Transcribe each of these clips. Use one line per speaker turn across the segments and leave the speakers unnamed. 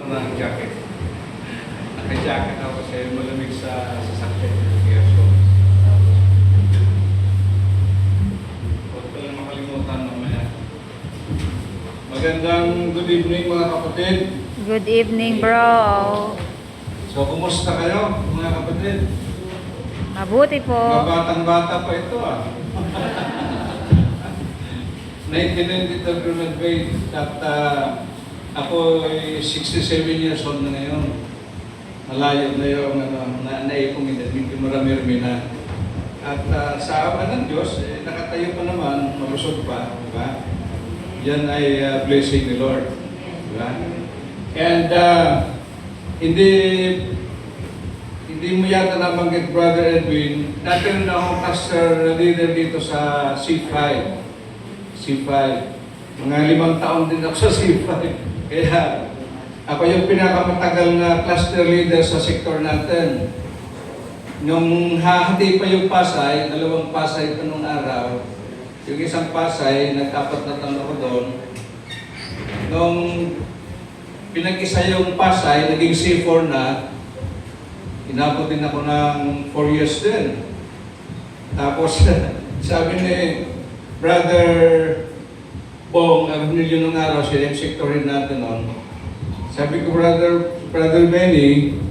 ng jacket. Naka-jacket ako kasi malamig sa sasakyan. Kaya so, huwag ko lang makalimutan mamaya. Magandang good evening mga kapatid.
Good evening, bro.
So, kumusta kayo mga kapatid?
Mabuti po.
Mga batang-bata pa ito 1992 graduate at ako ay 67 years old na ngayon. Malayo na yung naipong edad, medyo marami-rami na. At sa awa ng Diyos, nakatayo pa naman, malusog pa, diba? Yan ay blessing ni Lord. Diba? And hindi mo yata nabanggit, Brother Edwin, dati na akong pastor leader dito sa C5. C5. Mga 5 taon din ako sa C5. Kaya ako yung pinakamatagal na cluster leader sa sektor natin. Nung hahati pa yung Pasay, 2 Pasay pa nung araw, yung isang Pasay, nag-4 na taon ako doon. Nung pinag-isa yung Pasay, naging C4 na, inabot din ako ng 4 years din. Tapos, sabi ni Brother Bong, Agnilio nung araw, siya yung sector rin natin noon. Sabi ko, Brother Benny,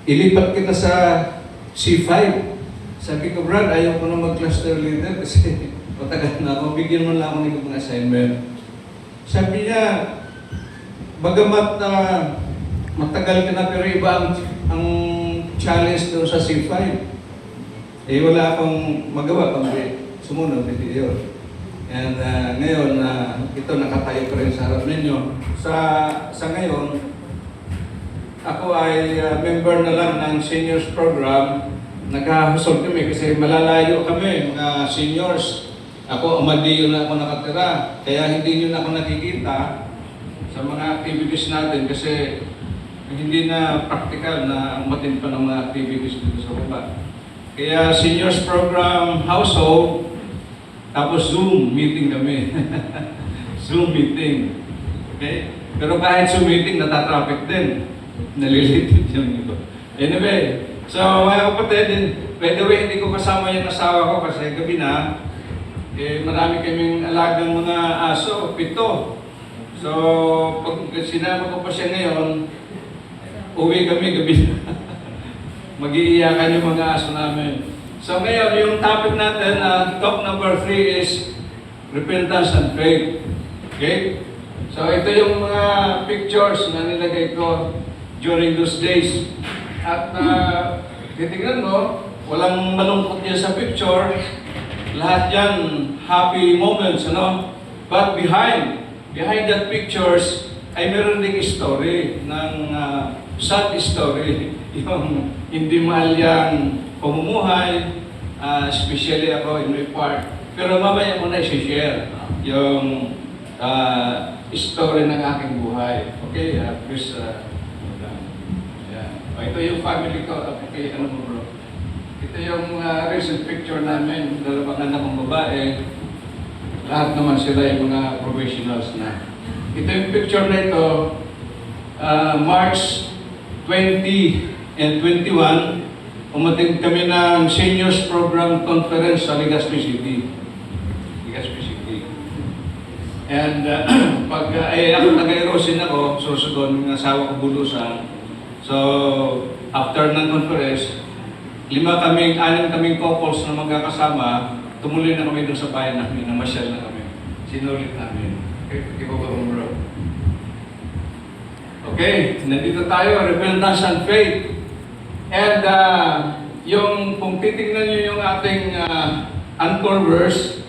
ilipat kita sa C5. Sabi ko, Brad, ayaw ko na mag-cluster leader kasi matagal na ako. Bigyan mo lang ako ng mga assignment. Sabi niya, bagamat matagal ka na pero iba ang challenge doon sa C5. Eh wala akong magawa kundi sumunod dito yun. And ngayon, ito nakatayo pa rin sa harap ninyo. Sa ngayon, ako ay member na lang ng seniors program. Nagkahusog kami kasi malalayo kami, mga seniors. Ako, Amadeo na ako nakatira. Kaya hindi nyo na ako nakikita sa mga activities natin kasi hindi na practical na umatin pa ng mga activities dito sa baba. Kaya seniors program household, tapos Zoom meeting kami. Zoom meeting. Okay? Pero kahit Zoom meeting, natatraffic din. Nalilitid yung iba. Anyway, so mga kapatid, by the way, hindi ko kasama yung asawa ko kasi gabi na, marami kaming alagang mga aso, 7. So, pag sinama ko pa siya ngayon, uwi kami gabi na. Mag-iiyakan yung mga aso namin. So ngayon, yung topic natin, talk number 3 is repentance and faith. Okay? So ito yung mga pictures na nilagay ko during those days. At titignan mo, walang malungkot niya sa picture. Lahat yan, happy moments, ano? But behind that pictures, ay meron ding story ng sad story. Yung hindi maalyang pamumuhay, especially ako in my part. Pero mamaya ko na i-share yung story ng aking buhay. Okay, please. Ito yung family ko. Okay, ano mo bro? Ito yung recent picture namin. 2 anak kong babae. Lahat naman sila yung mga professionals na. Ito yung picture na ito, March 20 and 21, umating kami ng Seniors Program Conference sa Legazpi City. Legazpi City. And pag ako taga-Erosin ako, susunod ng asawa ko bulusan. So, after ng conference, 6 kaming couples na magkakasama, tumuloy na kami doon sa bayan namin, namasyal na kami. Sinulit namin. Okay, bro. Okay, nandito tayo, repentance and faith. And kung titignan nyo yung ating anchor verse,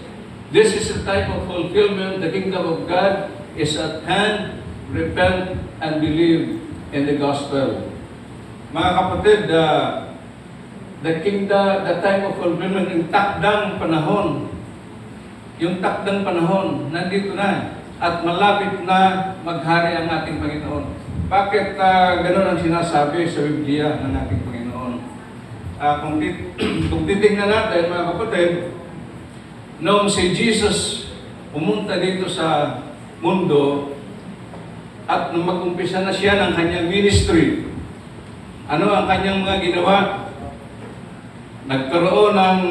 this is the type of fulfillment, the kingdom of God is at hand, repent and believe in the gospel. Mga kapatid, the time of fulfillment, yung takdang panahon, nandito na. At malapit na maghari ang ating Panginoon. Bakit gano'n ang sinasabi sa Biblia ng ating Panginoon? Kung titignan natin, mga kapatid, noong si Jesus pumunta dito sa mundo, at nung mag-umpisa na siya ng kanyang ministry, ano ang kanyang mga ginawa? Nagkaroon ng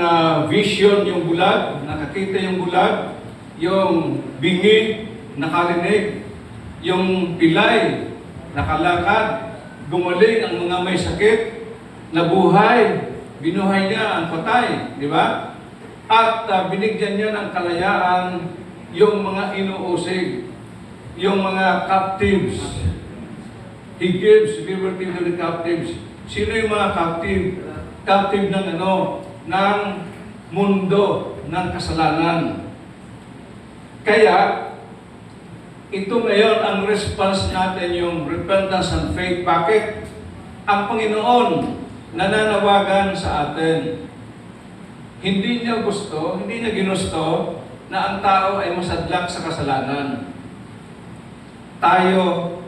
vision yung bulag, nakakita yung bulag, yung bingi, nakarinig, yung pilay, nakalakad, gumaling ang mga may sakit, nabuhay, binuhay niya ang patay, di ba? At binigyan niya ng kalayaan yung mga inuusig, yung mga captives. He gives liberty to the captives. Sino yung mga captive? Captive ng ng mundo, ng kasalanan. Kaya, ito ngayon ang response natin, yung repentance and faith. Bakit? Ang Panginoon nananawagan sa atin. Hindi niya ginusto na ang tao ay masadlak sa kasalanan. Tayo,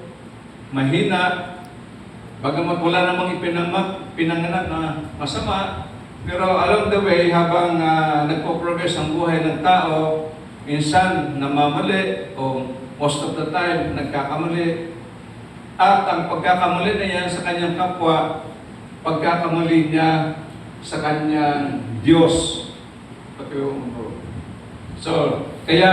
mahina, bagamat wala namang pinanganak na masama, pero along the way, habang nagpo-progress ang buhay ng tao, minsan namamali o most of the time nagkakamali. At ang pagkakamali na yan sa kanyang kapwa, pagkakamali niya sa kanyang Diyos. So, kaya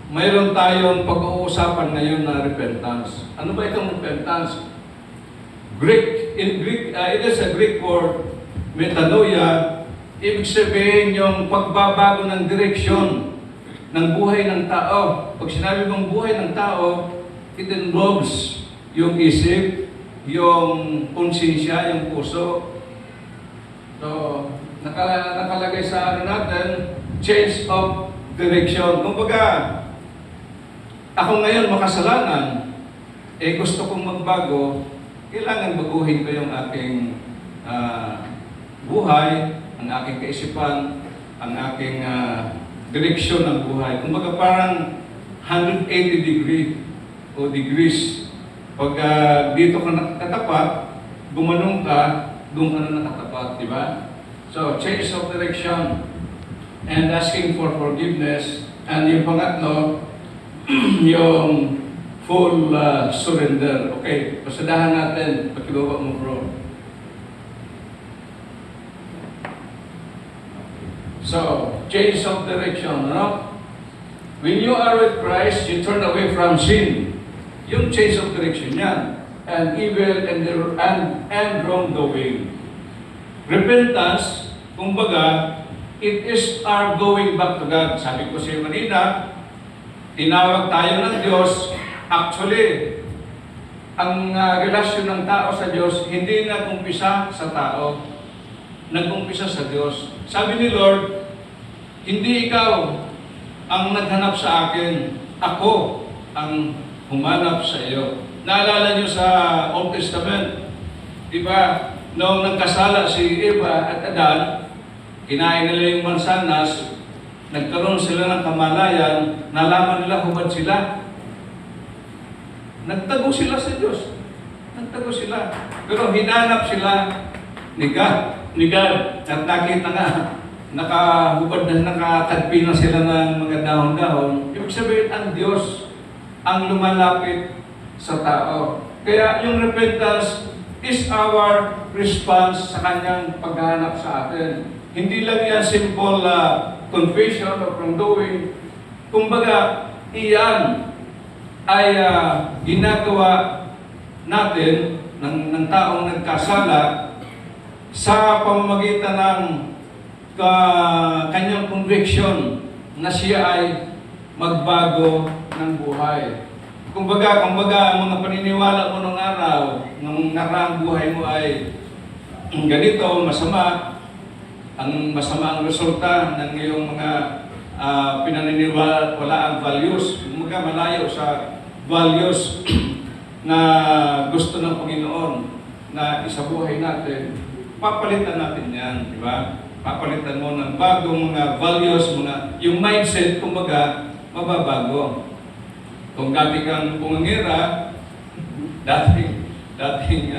mayroon tayong pag-uusapan ngayon na repentance. Ano ba itong repentance? In Greek, it is a Greek word, metanoia. Ibig sabihin yung pagbabago ng direksyon ng buhay ng tao. Pag sinabi mong buhay ng tao, it involves yung isip, yung konsensya, yung puso. So, nakalagay sa natin, change of direction. Kumbaga, ako ngayon makasalanan, gusto kong magbago, kailangan baguhin ko yung aking buhay, ang aking kaisipan, ang aking direksyon ng buhay. Kumbaga parang 180 degrees. Pag dito ka nakatapat, gumanong ka, doon ka na nakatapat, di ba? So, change of direction and asking for forgiveness. And yung pangatlo, yung full surrender. Okay, pasadahan natin. Pakibaba mo, bro. So, change of direction, no? When you are with Christ, you turn away from sin. Yung change of direction yan. And evil and wrongdoing. Repentance, kumbaga, it is our going back to God. Sabi ko sa iyo kanina, tinawag tayo ng Diyos. Actually, ang relasyon ng tao sa Diyos, hindi nag-umpisa sa tao. Nag-umpisa sa Diyos. Sabi ni Lord, hindi ikaw ang naghanap sa akin. Ako ang humanap sa iyo. Naalala niyo sa Old Testament, di ba, noong nagkasala si Eva at Adan, kinain nila yung mansanas, nagkaroon sila ng kamalayan, nalaman nila hubad sila. Nagtago sila sa Diyos. Nagtago sila. Pero hinanap sila ni God. At nakita nga, nakahubad na, nakatagpi na sila ng mga dahon-dahon. Ibig sabihin, ang Diyos ang lumalapit sa tao. Kaya yung repentance is our response sa kanyang paghahanap sa atin. Hindi lang yan simple confession of wrongdoing. Kumbaga, iyan ay ginagawa natin ng taong nagkasala sa pamamagitan ng kanyang conviction na siya ay magbago ng buhay. Kumbaga, ang mga paniniwala mo nung araw, nung nakaraang buhay mo ay ganito, masama, ang masama ang resulta ng iyong mga pinaniniwalaan values. Kumbaga, malayo sa values na gusto ng Panginoon na isabuhay natin. Papalitan natin yan, di ba? Papalitan mo ng bagong mga values, yung mindset, kumbaga, mababago. Kung dati kang pungangira, dating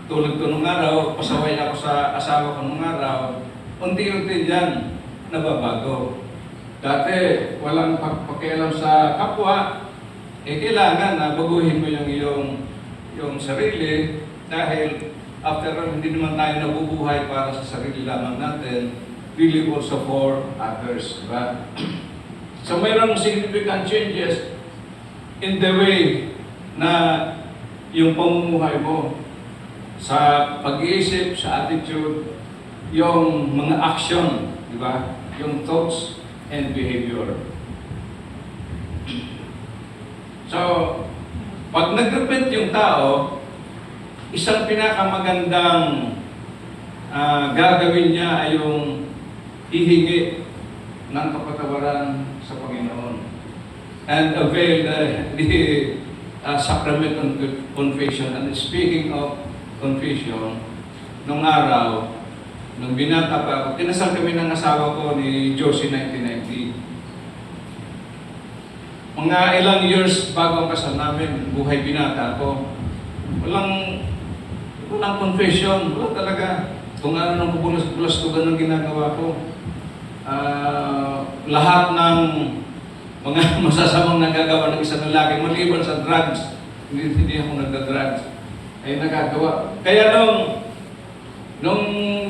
tulad ko nung araw, pasaway ako sa asawa ko nung araw, unti-unti dyan, nababago. Dati, walang pakialam sa kapwa, kailangan na baguhin mo yung sarili dahil after all, hindi naman tayo nabubuhay para sa sarili lamang natin, we live also for others, diba? So mayroong significant changes in the way na yung pamumuhay mo sa pag-iisip, sa attitude, yung mga action, di ba? Yung thoughts and behavior. So, pag nag-repent yung tao, isang pinakamagandang gagawin niya ay yung hihingi ng kapatawaran sa Panginoon and avail the sacrament of confession. And speaking of confession, nung araw, nung binata pa ako, kinasal kami ng asawa ko ni Josie 1990. Mga ilang years bago ang kasal namin, buhay binata ko, walang confession, wala talaga. Kung ano nang bubulas-bulas ko ganun ginagawa ko. Lahat ng mga masasamang nagagawa ng isang lalaki, maliban sa drugs, hindi ako nagda-drugs, ay nagagawa. Kaya nung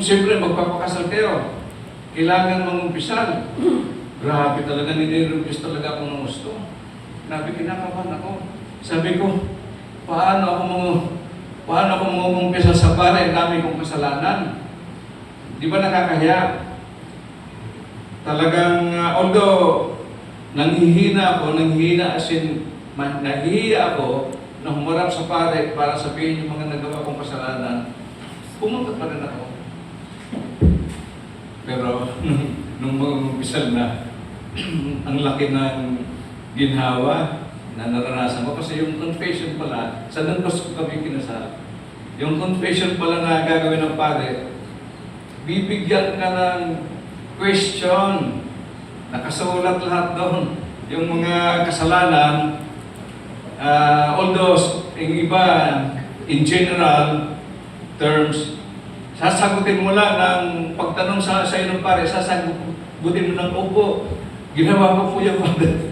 siyempre magpapakasal kayo, kailangan mangumpisal. Grabe talaga, nilirumpis talaga ako ng gusto. Grabe, kinakabahan ako. Sabi ko, paano ako mangumpisal sa pare, ang dami kong kasalanan. Di ba nakakahiya? Talagang, although, nanghihina as in, nahihiya ako na humarap sa pare para sabihin yung mga nagawa kong kasalanan, pumunta pa rin ako. Pero, nung mag-umpisal na, ang laki ng ginhawa na naranasan ko. Kasi yung confession pala, sa Dancos ko kami kinasal. Yung confession pala na gagawin ng pare, bibigyan ka ng question. Nakasulat lahat doon. Yung mga kasalanan, although yung iba, in general terms, sasagutin mo lang ng pagtanong sa iyo ng pare, sasagutin mo ng upo. Ginawa ko po yung Father.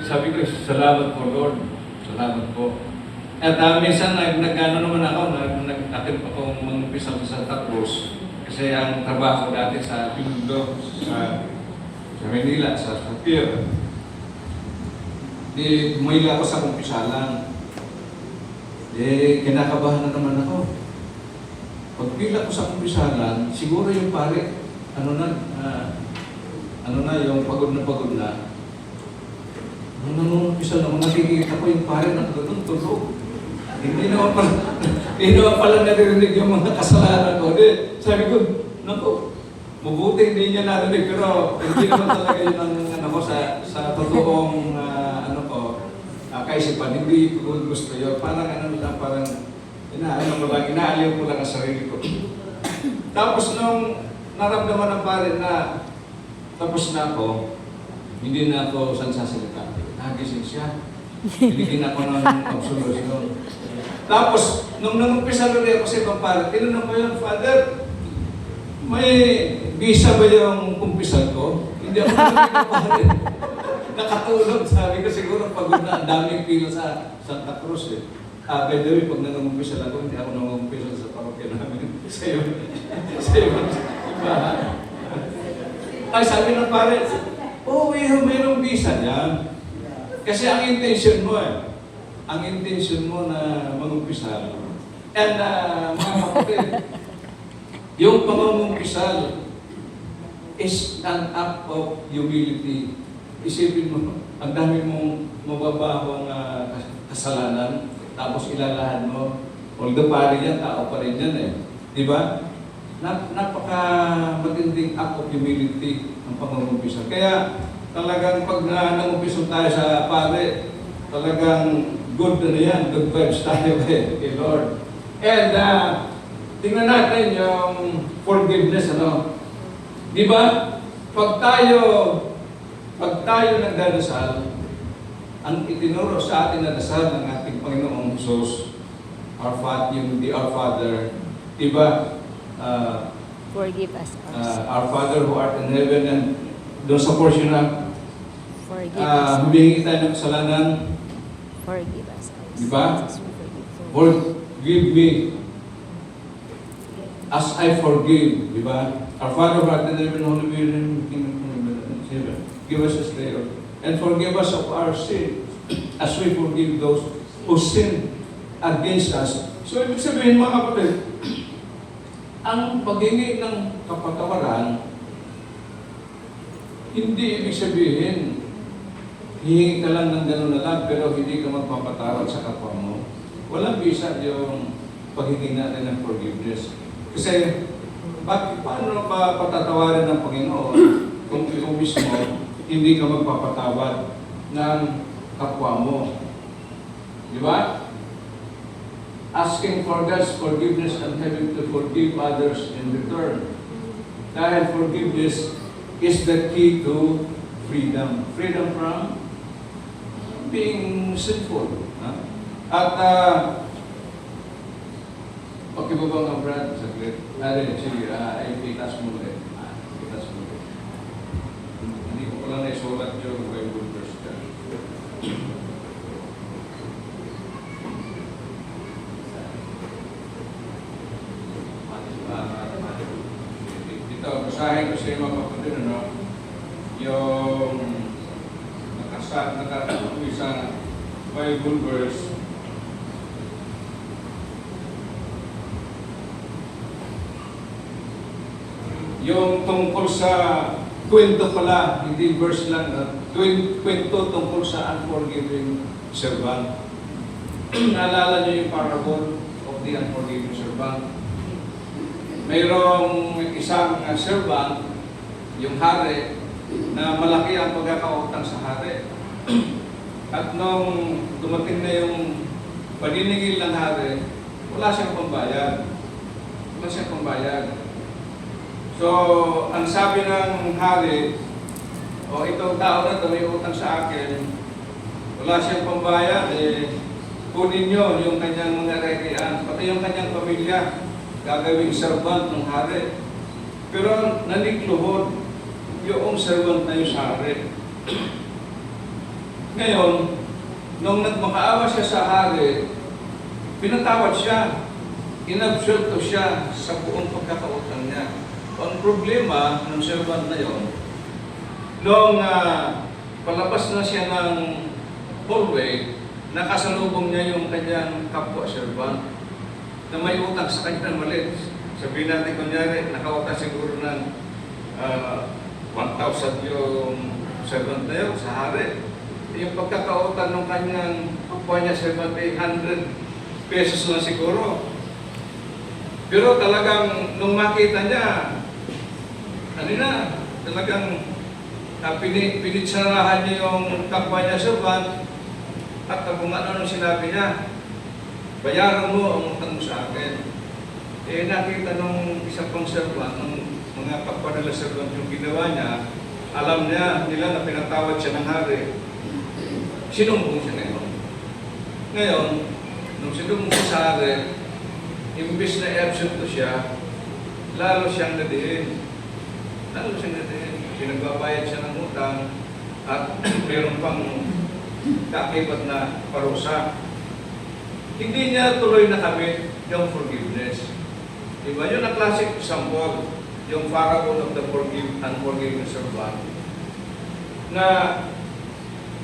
Sabi ko, salamat po Lord. Salamat po. At minsan nag-ano naman ako, nag-atin pa akong mag-umpisa sa Santa Cruz. Kasi ang trabaho dati sa Pinundo, sa Manila, sa Pier. Bumaili ako sa kumpisalan. Kinakabahan na naman ako. Pagpila ko sa kumpisalan, siguro yung pare, yung pagod na. Nung nangungumpisa naman, nakikita ko yung pare na tulog. Hindi naman pala narinig yung mga kasalanan ko. Sabi ko, naku, mabuti hindi niya narinig, pero hindi naman talaga yun ang sa totoong kaisipan. Hindi ko gusto yun. Parang inaaliw ko lang ang sarili ko. Tapos nung naramdaman ng pare na tapos na ako, hindi na ako sasalita. Nagising siya. Binigyan ako ng absolution. Tapos, nung nangumpisa rin ako sa ibang pare, tinanong ko yun, Father, may visa ba yung kumpisal ko? Hindi ako pare. Nakatulog. Sabi ko siguro pagod na. Ang daming pila sa Santa Cruz eh. By the way, pag nangungumpisa ako, hindi ako nangungumpisa sa parokya namin. Sa iyo. Ay, sabi ng pare, mayroong visa yan. Kasi ang intention mo na mangumpisal. And mga kapatid, yung pangungumpisal is an act of humility. Isipin mo, ang dami mong mababahong kasalanan, tapos ilalahan mo. Although pare yan, tao pa rin yan eh. Di ba? Napaka matinding act of humility ang pangungumpisal. Kaya talagang pag nangumpisal tayo sa pare, talagang good vibes tayo kay Lord. And tingnan natin yung forgiveness, Di ba? Pag tayo nagdadasal, ang itinuro sa atin na dasal ng ating Panginoong Jesus, Our Father, di ba?
Forgive us.
Our Father who art in heaven, and doon sa portion na
Forgive us.
humingi tayo ng kasalanan,
Forgive us.
di ba?
Jesus, we forgive.
Forgive me as I forgive, di ba? Our Father who art in heaven, holy be your name, kingdom come, in heaven. Give us this day, and forgive us of our sin, as we forgive those who sin against us. So, ibig sabihin mga kapatid, ang paghingi ng kapatawaran, hindi ibig sabihin, hihingi ka lang ng gano'n na lang, pero hindi ka magpapatawad sa kapwa mo. Walang bisa yung paghingi natin ng forgiveness. Kasi, paano pa patatawarin ng Panginoon kung ikaw mismo hindi ka magpapatawad ng kapwa mo? Di ba? Asking for God's forgiveness and having to forgive others in return. Dahil forgiveness is the key to freedom. Freedom from being sinful. At, okay ba bang Brad? Saglit. Sige, itas mo ulit. Itas mo ulit. Hindi ko pala naisulat yung Bible verse ka. Dito, basahin ko sa iyo mga kapatid, ano? Yung isang Bible verse. Yung tungkol sa kwento pala, hindi verse lang, kwento tungkol sa unforgiving servant. Naalala niyo yung parable of the unforgiving servant? Mayroong isang servant, yung hari, na malaki ang pagkakautang sa hari. At nung dumating na yung paniningil ng hari, wala siyang pambayad. Wala siyang pambayad. So, ang sabi ng hari, itong tao na ito may utang sa akin, wala siyang pambayad, kunin nyo yung kanyang mga rekian, pati yung kanyang pamilya, gagawing servant ng hari. Pero nanikluhod yung servant na yung sa hari. Ngayon, nung nagmakaawa siya sa hari, pinatawad siya, inabsulto siya sa buong pagkakautang niya. Ang problema ng servant na yon, nung palabas na siya ng hallway, nakasalubong niya yung kanyang kapwa-servant na may utang sa kanya malit. Sabihin natin, kunyari, nakautang siguro ng 1,000 yung servant na yun sa hari. Yung pagkakautang ng kanyang kapwa niya servant ay 100 pesos na siguro. Pero talagang nung makita niya, talagang pinitsarahan niya yung kapwa niya servant at kung ano sinabi niya, bayaran mo ang utang mo sa akin. Nakita nung isang pang servant, ng mga kapwa nila servant yung ginawa niya, alam niya nila na pinatawad siya ng hari. Sinumbong siya ngayon. Ngayon, nung sinumbong siya sa hari, imbis na i-absent ko siya, lalo siyang nadiin. Lalo siyang nadiin. Pinagbabayad siya ng utang at mayroon pang kakibat na parusa. Hindi niya tuloy nakamit yung forgiveness. Diba? Yun ang classic example, yung parable of the unforgiving servant. Na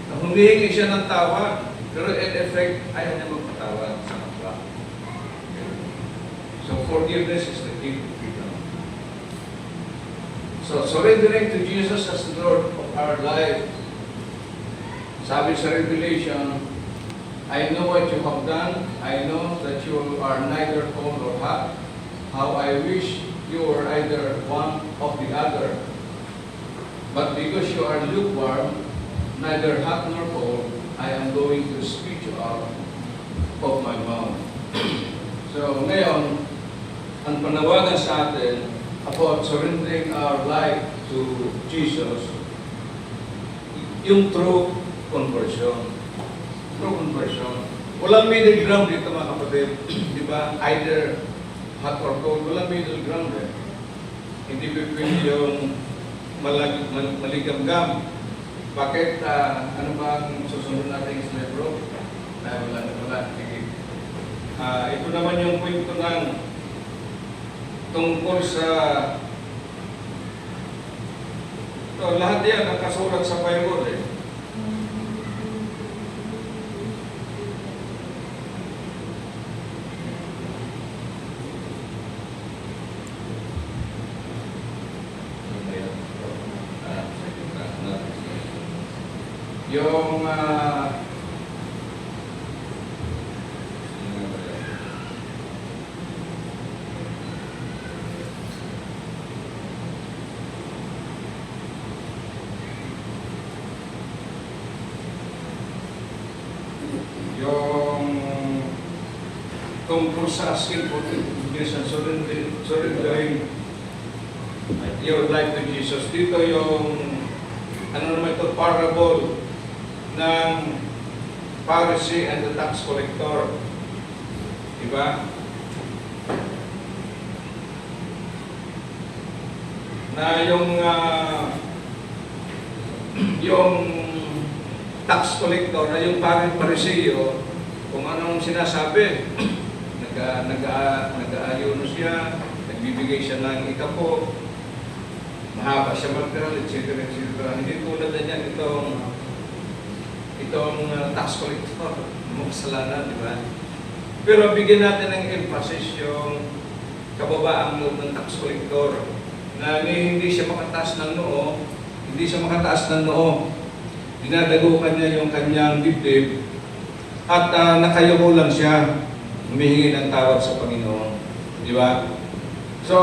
humihingi siya ng tawad, pero in effect, ayaw niya magpatawad sa kapwa. So forgiveness is the key to freedom. So surrendering to Jesus as the Lord of our life. Sabi sa Revelation, I know what you have done. I know that you are neither cold nor hot. How I wish you were either one of the other. But because you are lukewarm, neither hot nor cold, I am going to spit you out of my mouth. So ngayon, ang panawagan sa atin about surrendering our life to Jesus, yung true conversion. True conversion. Walang middle ground dito mga kapatid. Di ba? Either hot or cold. Walang middle ground Hindi pwede yung maligamgam. Bakit? Ano ba ang susunod natin sa libro? Wala. Sige. Ito naman yung kwento ng tungkol sa lahat yan nakasulat sa Bible eh. Yung tungkol sa asking forgiveness and surrendering your life to Jesus. Dito yung ano naman ito, parable ng Pharisee and the tax collector. Diba? Na yung tax collector na yung Pariseo, kung anong sinasabi, nag-aayon siya, nagbibigay siya ng ikapo, mahaba siya material, etc. Hindi tulad na niyan itong tax collector, makasalanan, di ba? Pero bigyan natin ng emphasis yung kababaang loob ng tax collector na hindi siya makataas ng noo, dinadagukan niya yung kanyang dibdib at nakayuko lang siya, humihingi ng tawad sa Panginoon. Di ba? So,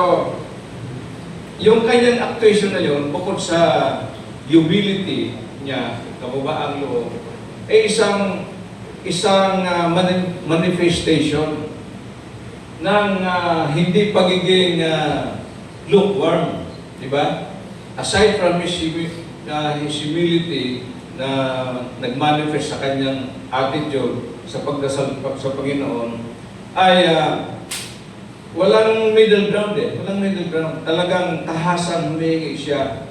yung kanyang actuation na yun, bukod sa humility niya, kababaang loob, ay isang manifestation ng hindi pagiging lukewarm. Di ba? Aside from his humility na nagmanifest sa kanyang attitude sa pagdasal sa Panginoon, ay walang middle ground eh. Walang middle ground. Talagang tahasan humingi siya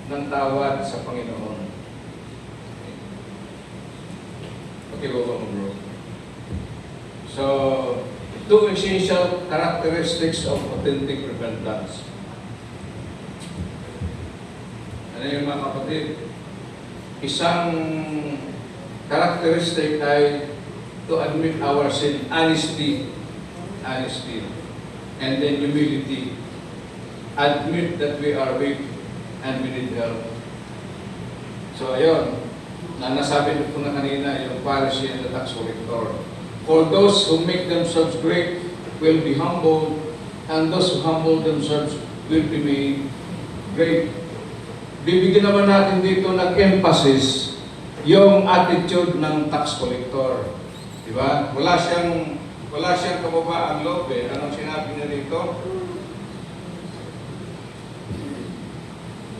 ng tawad sa Panginoon. Okay, baba mo bro. So, two essential characteristics of authentic repentance. Ano yung mga kapatid? Isang characteristic ay to admit our sin, honesty, and then humility. Admit that we are weak and we need help. So ayun, nasabi ko na kanina yung Pharisee and the tax collector. For those who make themselves great will be humbled, and those who humble themselves will be made great. Bibigyan naman natin dito ng emphasis yung attitude ng tax collector. Diba? Wala siyang kababaang loob eh. Anong sinabi niya dito?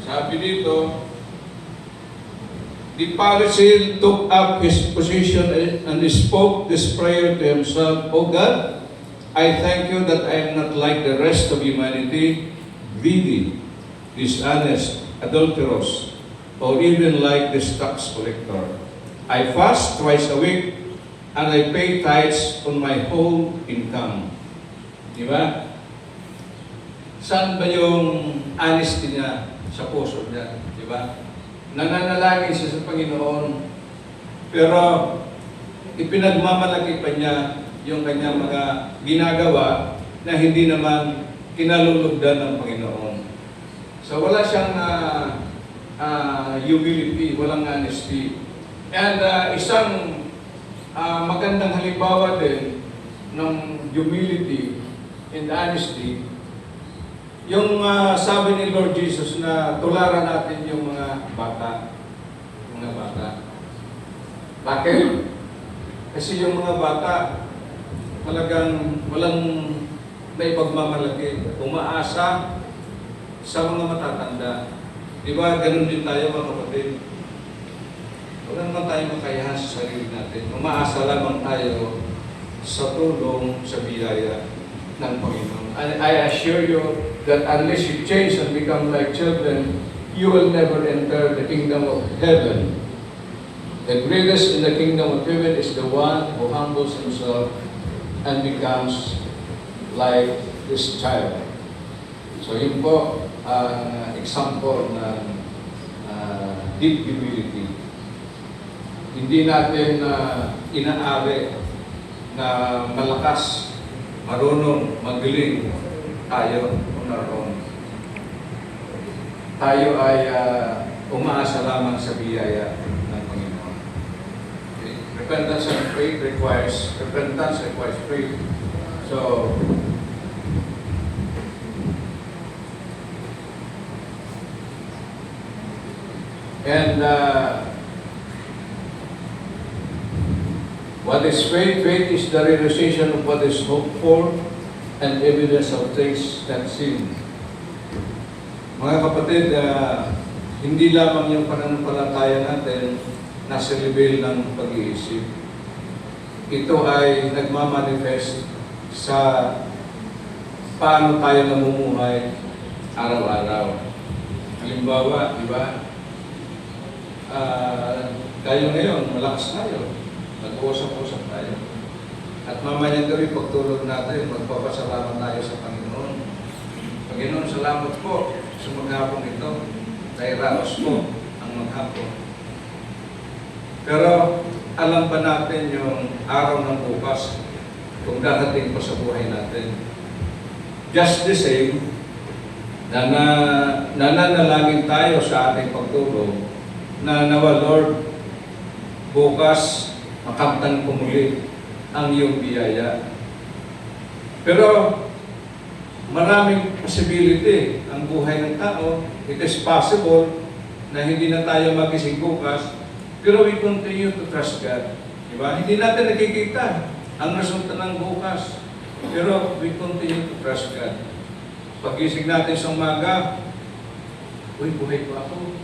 Sabi dito, the Pharisee took up his position and spoke this prayer to himself, O God, I thank you that I am not like the rest of humanity, greedy, dishonest, adulterous, or even like this tax collector. I fast twice a week, and I pay tithes on my whole income. Di ba? Saan ba yung honesty niya sa puso niya? Di ba? Nananalangin siya sa Panginoon, pero ipinagmamalaki pa niya yung kanyang mga ginagawa na hindi naman kinalulugdan ng Panginoon. So wala siyang humility, walang honesty. And isang magandang halimbawa din ng humility and honesty, yung sabi ni Lord Jesus na tularan natin yung mga bata. Bakit? Kasi yung mga bata talagang walang may pagmamalaki, umaasa sa mga matatanda. Di ba, ganun din tayo mga kapatid. Wala naman tayo makayahan sa sarili natin. Umaasa lamang tayo sa tulong, sa biyaya ng Panginoon. And I assure you that unless you change and become like children, you will never enter the kingdom of heaven. The greatest in the kingdom of heaven is the one who humbles himself and becomes like this child. So yun po ang example ng deep humility. Hindi natin inaari na malakas, marunong, magaling tayo kung naroon. Tayo ay umaasa lamang sa biyaya ng Panginoon. Okay? Repentance requires faith. So, and what is faith? Faith is the realization of what is hoped for and evidence of things not seen. Mga kapatid, hindi lamang yung pananampalataya natin nasa level ng pag-iisip. Ito ay nagmamanifest sa paano tayo namumuhay araw-araw. Halimbawa, di ba? Tayo ngayon, malakas tayo. Nag-uusap-usap tayo. At mamayang gabi, pagtulog natin, magpapasalamat tayo sa Panginoon. Panginoon, salamat po sa maghapon ito. Dahil raos po ang maghapon. Pero alam ba natin yung araw ng bukas kung darating pa sa buhay natin? Just the same, nananalangin tayo sa ating pagtulog na nawa Lord, bukas makamtan ko muli ang iyong biyaya. Pero maraming possibility ang buhay ng tao. It is possible na hindi na tayo magising bukas, pero we continue to trust God. Diba? Hindi natin nakikita ang resulta ng bukas, pero we continue to trust God. Pagising natin sa umaga, uy, buhay pa ako.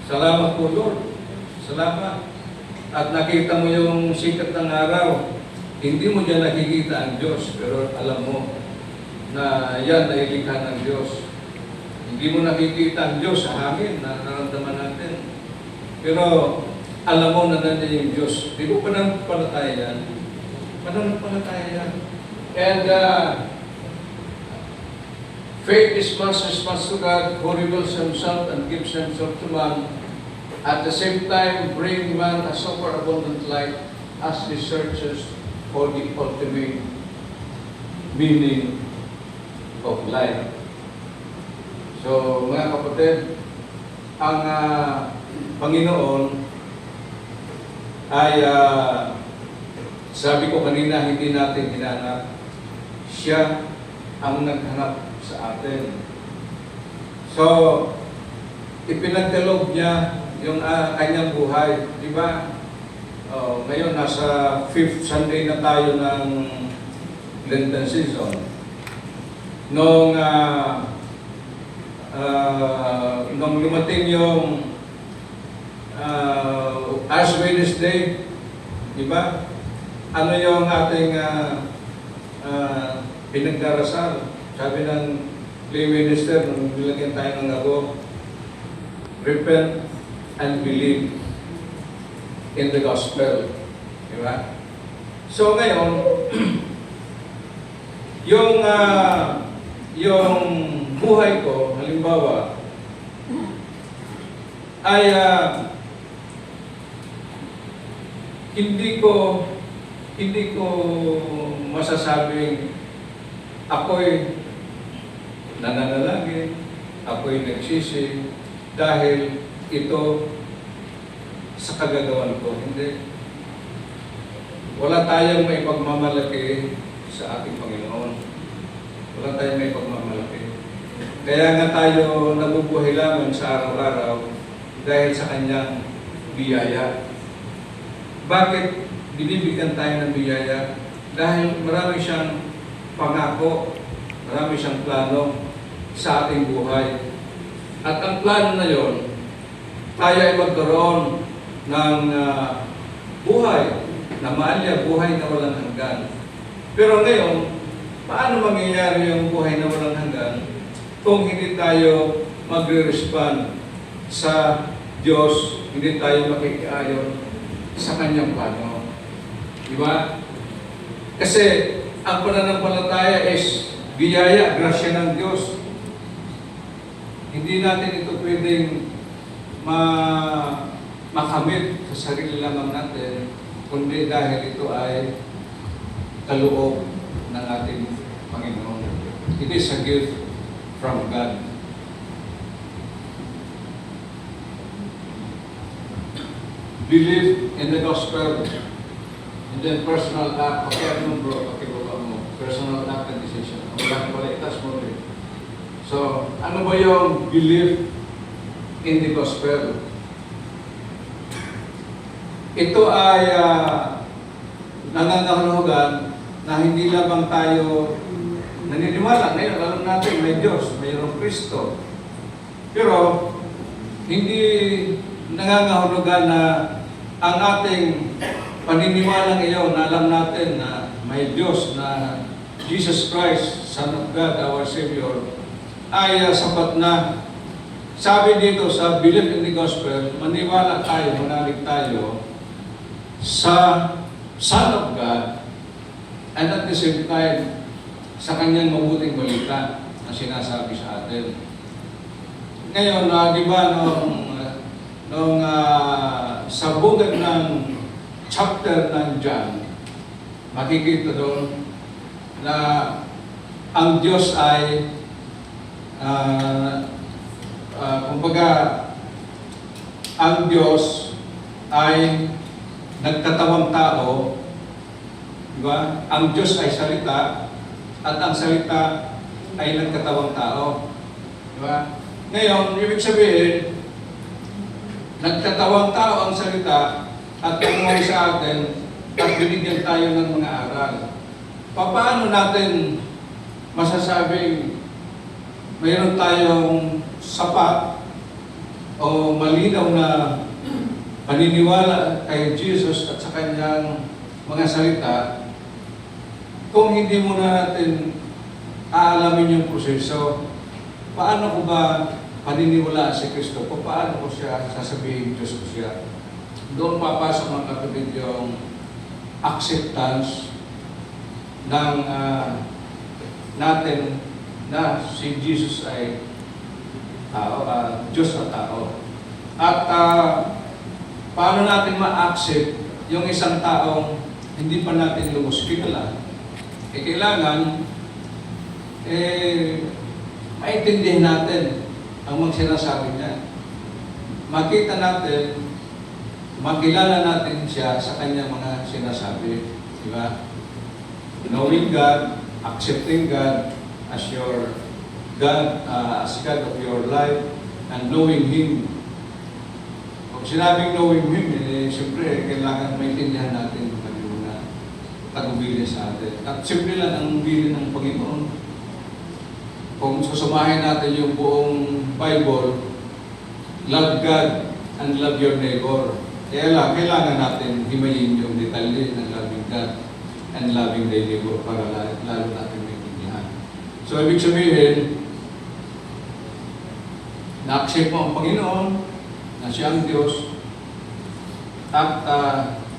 Salamat po, Lord. Salamat. At nakita mo yung sikat ng araw, hindi mo dyan nakikita ang Diyos, pero alam mo na yan ay ilikha ng Diyos. Hindi mo nakikita ang Diyos sa hangin na nararamdaman natin. Pero alam mo na nandiyan yung Diyos. Di mo pananampalataya yan. Pananampalataya yan. And faith is man's response to God, who reveals Himself and gives Himself to man. At the same time, bring man a superabundant light as he searches for the ultimate meaning of life. So, mga kapatid, ang Panginoon ay, sabi ko kanina, hindi natin hinanap. Siya ang naghanap sa atin. So, ipinagkaloob niya yung kanyang buhay. Di ba? Ngayon, nasa 5th Sunday na tayo ng Lenten season. Nung lumating yung Ash Wednesday, di ba? Ano yung ating pinagdarasal? Sabi ng lay minister, nung nilagyan tayo ng ako, repent and believe in the gospel. Di ba? So ngayon, yung buhay ko, halimbawa, ay hindi ko masasabing ako'y nananalangin, ako'y nagsisi dahil ito sa kagagawan ko. Hindi. Wala tayong may pagmamalaki sa ating Panginoon. Wala tayong may pagmamalaki. Kaya nga tayo nabubuhay lamang sa araw-araw dahil sa Kanyang biyaya. Bakit binibigyan tayo ng biyaya? Dahil marami siyang pangako, marami siyang plano sa ating buhay. At ang plano na yon, tayo ay magkaroon ng buhay na maalya, buhay na walang hanggan. Pero ngayon, paano mangyayari yung buhay na walang hanggan kung hindi tayo magre-respond sa Diyos, hindi tayo makikiayon sa Kanyang plano. Di ba? Kasi ang pananampalataya is biyaya, grasya ng Diyos. Hindi natin ito pwedeng makamit sa sarili lamang natin, kundi dahil ito ay kaloob ng ating Panginoon. It is a gift from God. Believe in the gospel, and then personal act. Pakiano mo bro, pakibaba mo. Personal act and decision. Wala pala, itas mo rin. So, ano ba yung believe in the gospel? Ito ay nangangahulugan na hindi lamang tayo naniniwala. Ngayon, alam natin may Diyos, mayroong Kristo. Pero, hindi nangangahulugan na ang ating paniniwalang iyon, na alam natin na may Diyos, na Jesus Christ, Son of God, our Savior, ay sapat na. Sabi dito sa Believe in the Gospel, maniwala tayo, manalig tayo sa Son of God, and at the same time, sa Kanyang mabuting balita na sinasabi sa atin. Ngayon, di ba, nung sa bugat ng chapter ng John, makikita doon na ang Diyos ay kumbaga, ang Diyos ay nagkatawang tao, di ba? Ang Diyos ay salita, at ang salita ay nagkatawang tao. Di ba? Ngayon, ibig sabihin, nagkatawang tao ang salita at tumuhay sa atin at binigyan tayo ng mga aral. Paano natin masasabing mayroon tayong sapat o malinaw na paniniwala kay Jesus at sa Kanyang mga salita kung hindi muna natin aalamin yung proseso? Paano ko ba paniniwalaan si Kristo? Paano ko siya sasabihin Diyos ko siya? Doon papasok mga kapatid yung acceptance ng natin na si Jesus ay tao, Diyos na tao. At paano natin ma-accept yung isang taong hindi pa natin lubos kilala? Kailangan maintindihan natin ang mga sinasabi niya. Makita natin, makilala natin siya sa kanyang mga sinasabi. Di ba? Knowing God, accepting God as your God, as God of your life, and knowing Him. Kung sinabing knowing Him, siyempre, kailangan maintindihan natin ang kanyang tagubilin sa atin. At siyempre lang ang bilin ng Panginoon. Kung susumahin natin yung buong Bible, love God and love your neighbor. Kaya lang, kailangan natin himayin yung detalye ng loving God and loving the neighbor para lalo natin maintindihan. So, ibig sabihin, na-accept mo ang Panginoon, na siya ang Diyos, at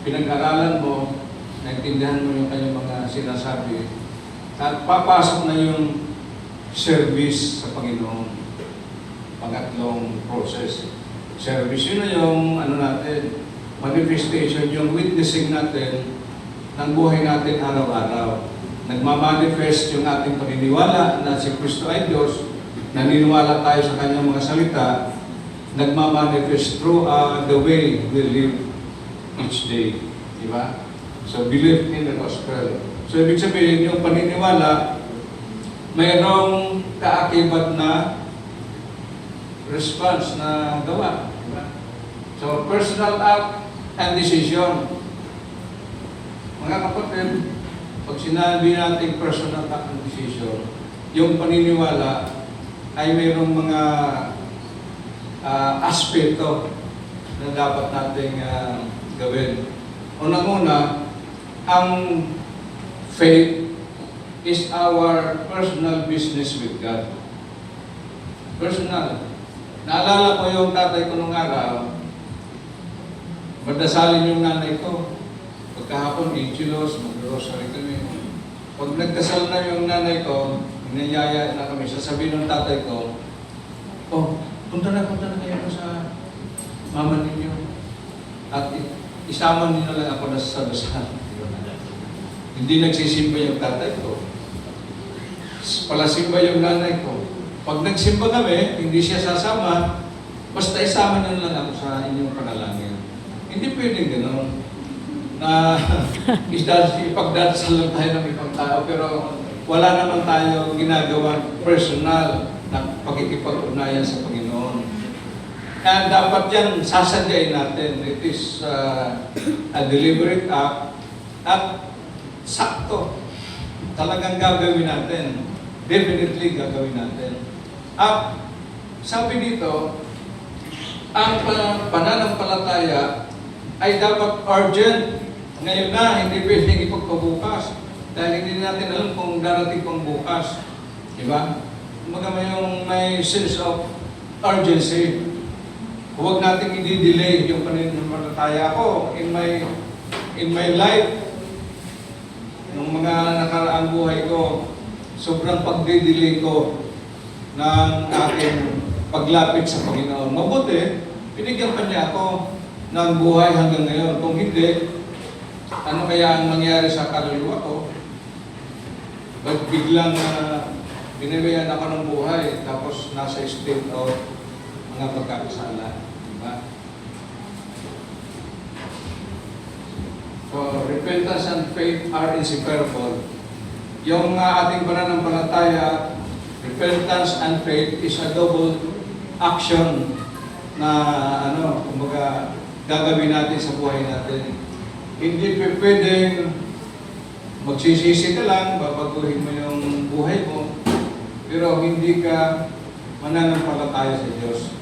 pinag-aralan mo, naintindihan mo yung kanyang mga sinasabi, at papasok na yung service sa Panginoon. Pangatlong process. Service, yun na yung natin, manifestation, yung witnessing natin ng buhay natin araw-araw. Nagmamanifest yung ating paniniwala na si Kristo ay Diyos, naniniwala tayo sa kanyang mga salita, nagmamanifest through the way we live each day. Diba? So, believe in the gospel. So, ibig sabihin, yung paniniwala, mayroong kaakibat na response na gawa. Diba? So, personal act and decision. Mga kapatid, pag sinabi natin personal act and decision, yung paniniwala ay mayroong mga aspeto na dapat nating gawin. Unang-una, ang faith is our personal business with God. Personal. Naalala ko yung tatay ko nung araw, madasalin yung nanay ko. Pagkahapon, ichilos, mag-rosary kami. Pag nagdasal na yung nanay ko, inayaya na kami, sasabihin ng tatay ko, oh, punta na kayo sa mama ninyo. At isama ninyo lang ako na sa dasal. Hindi nagsisimba yung tatay ko. Palasimba yung nanay ko. Pag nagsimba kami, hindi siya sasama, basta isama niyo lang ako sa inyong panalangin. Hindi pwedeng gano'n na ipagdadasal lang tayo ng ibang tao, pero wala naman tayo ginagawa personal na pakikipag-unayan sa Panginoon. And dapat yan sasadyain natin. It is a deliberate act at sakto. Talagang gagawin natin. Definitely gagawin natin. At sabi dito, ang pananampalataya ay dapat urgent. Ngayon na, hindi pwedeng ipagpabukas. Dahil hindi natin alam kung darating pang bukas. Diba? May sense of urgency. Huwag natin i-delay yung pananampalataya ko. In my life, nung mga nakaraang buhay ko, sobrang pagdidelay ko ng aking paglapit sa Panginoon. Mabuti, binigyan pa niya ako ng buhay hanggang ngayon. Kung hindi, ano kaya ang mangyari sa kaluluwa ko? Ba't biglang binibayan ako ng buhay tapos nasa state of mga pagkakasala? Diba? So, repentance and faith are inseparable. Yung ating pananampalataya, repentance and faith is a double action na kumbaga gagawin natin sa buhay natin. Hindi pwedeng magsisisi ka lang, babaguhin mo yung buhay mo, pero hindi ka mananampalataya sa Diyos.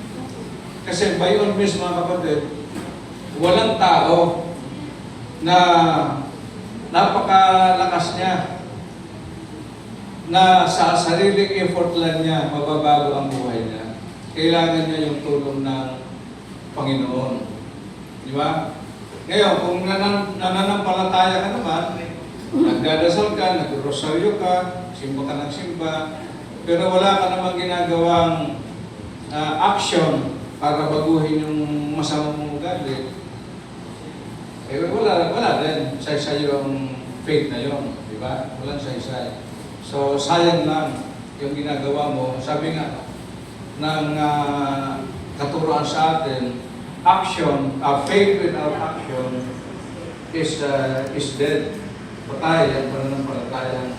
Kasi by all means, mga kapatid, walang tao na napakalakas niya na sa sariling effort lang niya mababago ang buhay niya. Kailangan niya yung tulong ng Panginoon. Di ba? Ngayon, kung nananampalataya ka naman, nagdadasal ka, nag-rosaryo ka, simba ka ng simba, pero wala ka namang ginagawang action para baguhin yung masamang mong ugali, wala din. Say-say yung faith na yun. Di ba? Walang say-say. So, sayang lang yung ginagawa mo. Sabi nga, ng katuruan sa atin, faith without action is dead. Patay ang pananampalataya,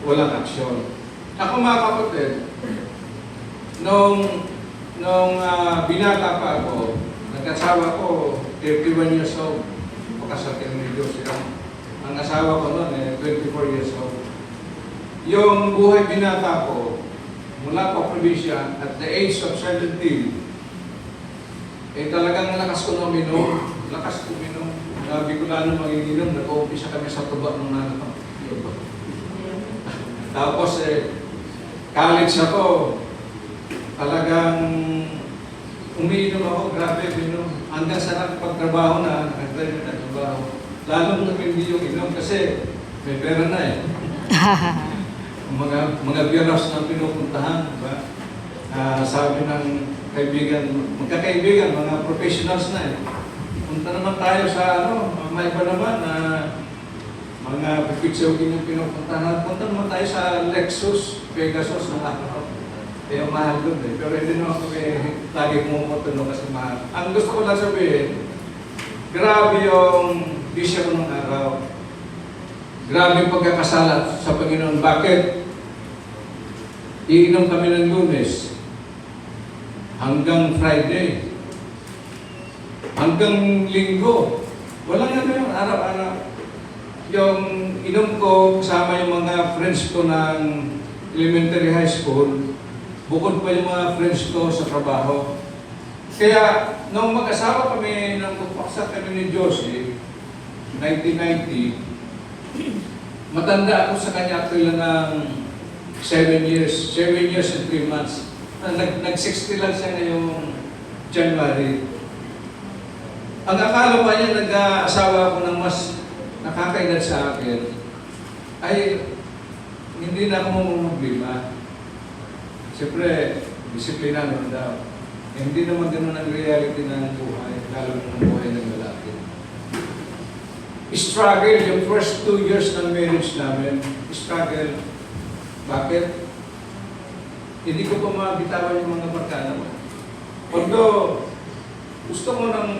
walang aksyon. Ako mga kapatid, nung binata pa ako, nag-asawa ko, 31 years old, pakasal kami ni Diyos. Ang asawa ko noon, 24 years old. Yung buhay binata ko, mula pa probinsya, at the age of 17, talagang lakas ko na uminom. Lakas ko uminom. Bicolano magiginom, nag-uumpisa kami sa tuba ng nanay. Tapos college ako, talagang umiinom ako, grabe uminom. Hanggang sa pagtrabaho na, nag-drive na trabaho. Lalong napindi yung inom kasi may pera na eh. mga biyaras na pinupuntahan, diba? Sabi ng magkakaibigan, mga professionals na eh. Punta naman tayo sa may iba naman na mga pipitsogin yung pinupuntahan. Punta naman tayo sa Lexus, Pegasus na araw. Kaya mahal doon eh. Pero hindi naman kami lagi pumupunta kasi mahal. Ang gusto ko lang sabihin, grabe yung bisya ko ng araw. Grabe yung pagkakasala sa Panginoon. Bakit? Iinom kami ng Lunes hanggang Friday. Hanggang Linggo. Walang yun, araw-araw. Yung inom ko kasama yung mga friends ko ng elementary high school, bukod pa yung mga friends ko sa trabaho. Kaya, nung mag-asawa kami, nang pagpaksa kami ni Josie, 1990, matanda ako sa kanya actually ng 7 years and 3 months. Nag-60 lang siya ngayong January. Ang akala pa niya nag-aasawa ako ng mas nakakaedad sa akin, ay hindi na ako mamumblima. Siyempre, disiplinado daw. Eh, hindi naman ganun ang reality ng buhay, lalo ng buhay ng lalaki. Struggle, yung first 2 years ng marriage namin, struggle. Bakit? Hindi ko pa mabitawan yung mga barkada mo. Although, gusto mo ng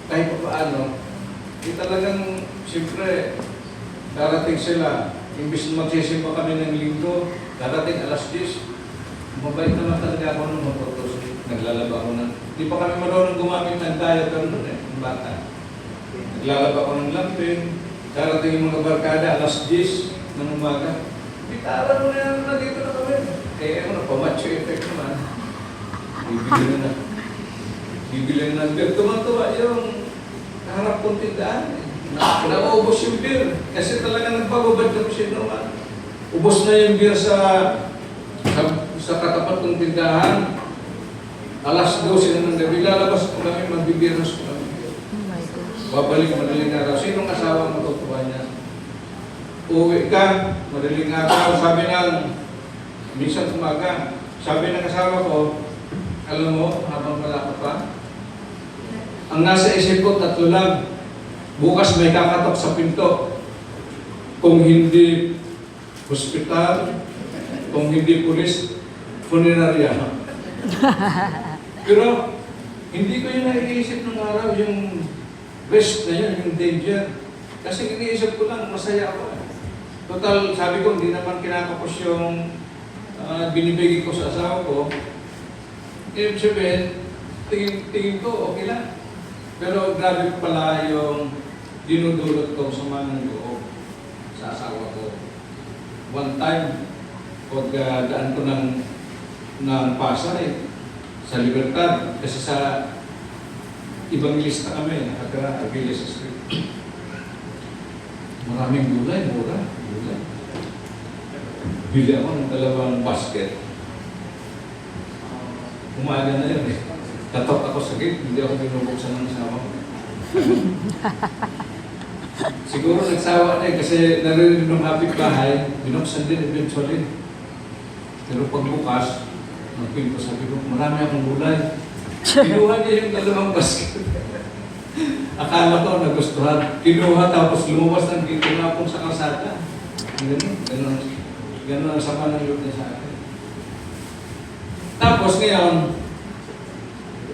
kahit pa paano, talagang, siyempre, darating sila, imbis na magsisimba kami ng linggo, darating alas 10, mabait naman talaga ako nung matutos. Naglalaba ako ng, di pa kami marunong gumamit ng diaper noon ng bata. Naglalaba ako ng lampin, darating yung mga barkada, alas 10 ng umaga. Bitaran mo na yan, nandito na kami. Eh, pamacho effect naman. Bibili na. Bibili na. Pero tumatawa yung harap kong tindahan. Naubos yung beer. Kasi talaga nagpababad na siya naman. Ubos na yung beer sa katapat kong tindahan. Alas 12 na ng gabi. Lalabas ko kami, magbibiras ko kami.
Oh my gosh.
Babalik madaling araw. Sinong asawa matutuwa niya? Uwi ka, madaling araw. Sabi ng, minsan umaga, sabi ng asawa ko, alam mo, habang wala ka pa, ang nasa isip ko, 3 lang. Bukas may kakatok sa pinto. Kung hindi hospital, kung hindi pulis, funeraria. Pero, hindi ko yun naiisip ng araw, yung risk na yun, yung danger. Kasi iniisip ko lang, masaya ako. Total, sabi ko, hindi naman kinakapos yung binibigay ko sa asawa ko. Ibig sabihin, tingin ko, okay lang. Pero grabe pala yung dinudulot ko sa manang loob sa asawa ko. One time, pag daan ko ng Pasay, sa Libertad, kasi sa ibang lista kami, nakatira, Aguilas Street. Maraming gulay, mura. Gulay. Bili ako ng 2 basket. Umaga na yun eh. Tatok ako sa gate, hindi ako binubuksan ng asawa ko. Siguro nagsawa na eh, kasi narinig ng kapitbahay, binuksan din eventually. Pero pagbukas, nagpinto sabi ko, marami akong gulay. Kinuha niya yung 2 basket. Akala ko nagustuhan. Kinuha tapos lumabas ng dito na akong sa kalsada. Ganun ang sama ng loob niya sa akin. Tapos ngayon,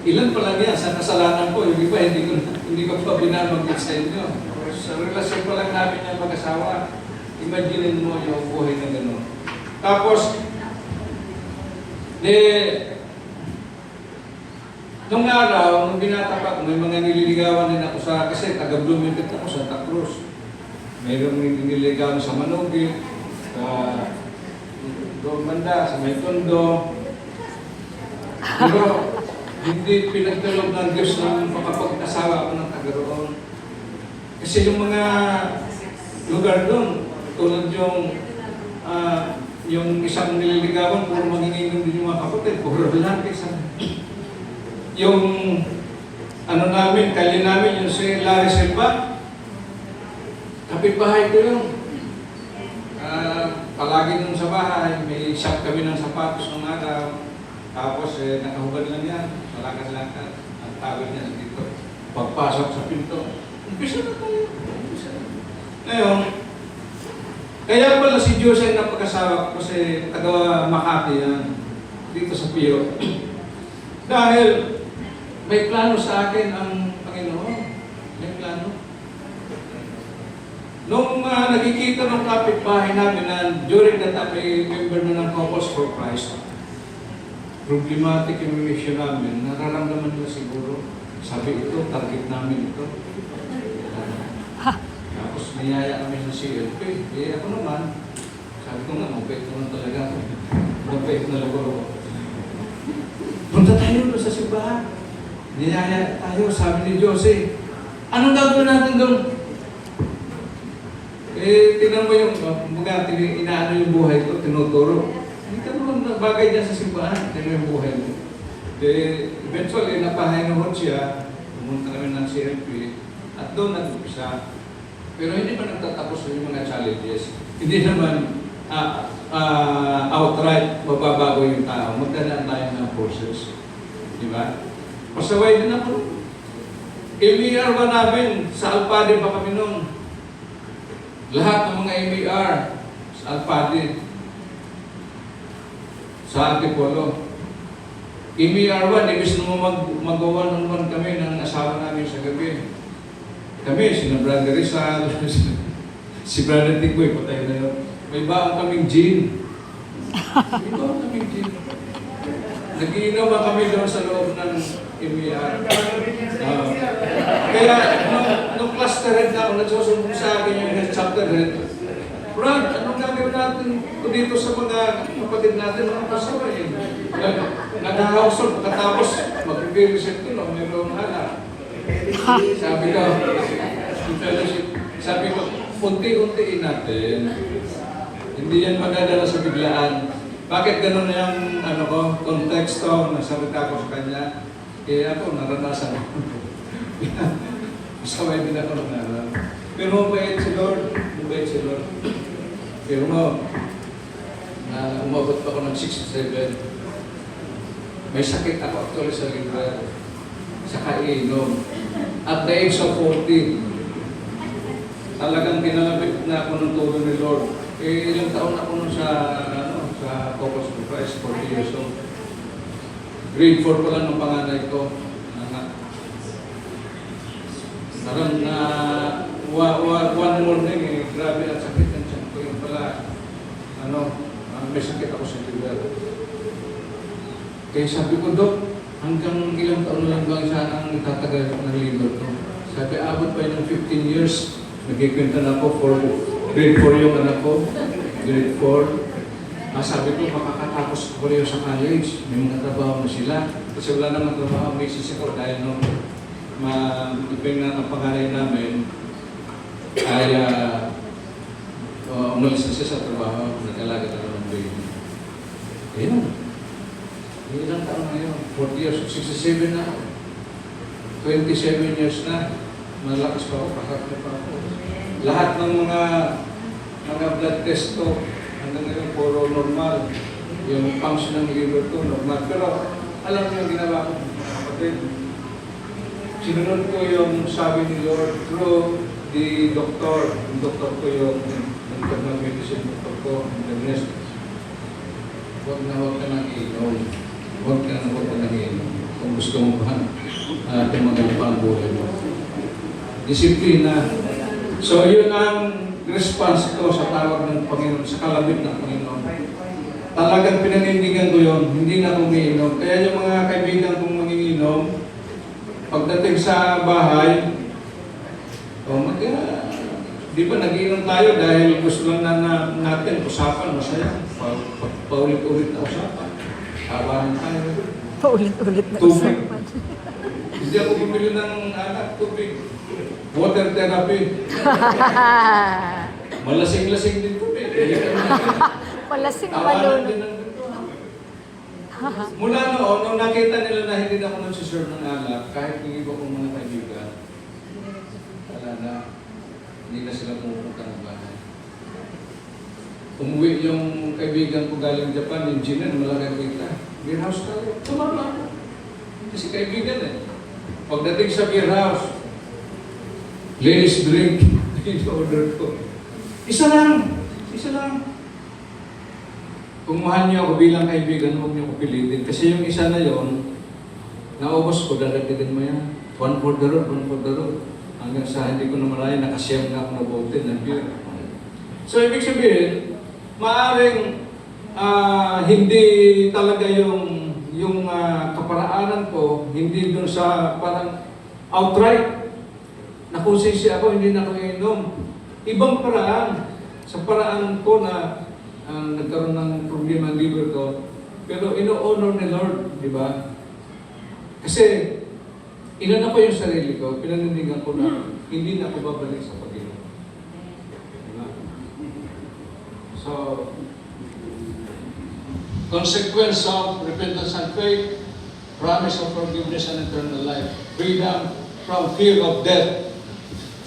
ilan pa lang yan sa kasalanan ko, yung iba hindi ko pa binabagit sa inyo. Sa relasyon pa lang namin yung mag-asawa, imagine mo yung buhay na gano'n. Tapos, nung araw, nung binata pa ako, may mga nililigawan din ako kasi taga-Bloomington ako sa Santa Cruz. Mayroong nililigawan sa Manugi, doon banda, sa may Tondo. Pero hindi pinagdalog ng Diyos na makapag-asawa ako ng taga-roon. Kasi yung mga lugar doon, tulad yung isang nililigawan, puro manginginom din yung mga kapatid, puro lalaki sa yung namin, kalye namin, yung si Larry Silva, kapitbahay ko yun. Palagi nung sa bahay, may shop kami ng sapatos ng araw. Tapos nakahubad lang yan, malakas-lakas. Ang tawag niya dito. Pagpasok sa pinto, umpisa na tayo. Ngayon, kaya pala si Jose na pag-asawa ko kasi taga Makati yan, dito sa Pio. Dahil may plano sa akin ang Panginoon. May plano. Nung nakikita ng kapitbahay namin na during that time may member na ng Couples for Christ, problematic yung mission namin, nararamdaman nila siguro, sabi ito, target namin ito. Tapos niyaya kami sa CLP. Eh ako naman, sabi ko nga, mabait naman talaga ako. Mabait na lagoro. Punta tayo sa simbahan. Niyaya tayo, sabi ni Jose. Anong gagawin natin doon? Eh, tingnan mo yung, inaano yung buhay ko, tinuturo. Hindi ka naman nagbagay dyan sa simbahan. Ito yung buhay mo. Eventually, napahinuhod siya. Pumunta kami ng CLP. At doon nag-upisa. Pero hindi pa nagtatapos yung mga challenges. Hindi naman outright mababago yung tao. Magdadaan tayo ng process. Di ba? Pasaway din ako. MER ba namin? Sa Alpade pa kami noon. Lahat ng mga MER sa Alpade. Sa Antipolo. MER 1, ibig na magawa naman kami ng asawa namin sa gabi. Kami, sina Brother Rizal, si Brother Ticoy, patay na yun. May baang kaming gin. May baang kaming gin. Nag-iinom kami doon sa loob ng MER. Kaya, nung cluster head na ako, nagsusumbong sa akin yung head chapter head, Brad, anong gagawin natin dito sa mga kapatid natin, mga pasaway? Nag-household, pagkatapos mag-reset ko, mayroong hala. Sabi ko, unti-untiin natin. Hindi yan madadala sa biglaan. Bakit ganun yung konteksto na salita ko sa kanya? Kaya ako, naranasan ko. Masaway din ako ng alam. Pero mabait si Lord. Mabait si Lord. Pero umabot pa ako ng 67. May sakit ako actually sa liver. Sa kainom. At the age of 40, talagang kinalabit na ako ng tulong ni Lord. Ilang taon ako nun sa Focus to Christ, 40 years old. Grade 4 pa lang ng panganay ko. Naroon na one morning, grabe ang sakit ng tiyan ko. Yung pala, may sakit ako sa liver. Kaya sabi ko, Dok, hanggang ilang taon lang bang sana ang itatagal ng liver ko? Sabi, abot pa ng 15 years. Nagkikwenta na ako for grade 4 yung anak ko. Grade 4. Sabi ko, makakatapos ko rin sa college. May mga trabaho na sila. Kasi wala namang trabaho. May sisi ko dahil nung ibig na ang pangalan namin ay umalis na siya sa trabaho. Nag-alaga na ng baby. Ayun. Ilang taon na yun? 40 years, 67 na ako. 27 years na. Malakas pa ako, pakakit pa ako. Lahat ng mga blood test ko, hanggang ngayon, puro normal. Yung function ng liver ko, normal. Pero alam niyo yung ginawa ko, kapatid. Sinunod ko yung sabi ni Lord through the doctor. Yung doktor ko yung internal medicine doktor ko, the nurse. Huwag ka nang iinom. Huwag ka nang iinom. Kung gusto mo ba, tumagal pa ang buhay mo. Disiplina. So yun ang response ko sa tawag ng Panginoon, sa kalabit ng Panginoon. Talagang pinanindigan ko yun, hindi na ako umiinom. Kaya yung mga kaibigan kong manginginom, pagdating sa bahay, di ba nag-iinom tayo dahil gusto lang natin usapan, masaya. Paulit-ulit na usapan. Tawanan tayo.
Paulit-ulit na
Tubig.
usapan.
Hindi ako bumili ng tubig. Water therapy. Malasing-lasing din tubig.
Malasing
Tawanan
malunod.
din ng ganito. Mula noon, nung nakita nila na hindi na ako nagsiserve ng alak, kahit yung iba kong mga kaibigan, wala na, hindi na sila pumupunta ng bahay. Umuwi yung kaibigan ko galing Japan, yung Jinan, malaki kita. Beer house tayo. Tumama ako. Kasi kaibigan eh. Pagdating sa beer house, ladies drink, in-order ko. Isa lang. Kung mahal niyo ako bilang kaibigan, huwag niyo ko pilitin. Kasi yung isa na yon, naubos ko, dadagdagan mo yan. One for the road. Hanggang sa hindi ko na malaya, nakasiyam na ako na bote ng beer. So, ibig sabihin, maaaring hindi talaga yung kaparaanan ko, hindi dun sa parang outright, nakusisi ako, hindi na ako inom. Ibang paraan, sa paraan ko na nagkaroon ng problema ang liver ko, pero ino-honor ni Lord, di ba? Kasi, inano ko yung sarili ko, pinanindigan ko na hindi na ako babalik sa pag-inom. Diba? So,
Consequence of repentance and faith, promise of forgiveness and eternal life. Freedom from fear of death.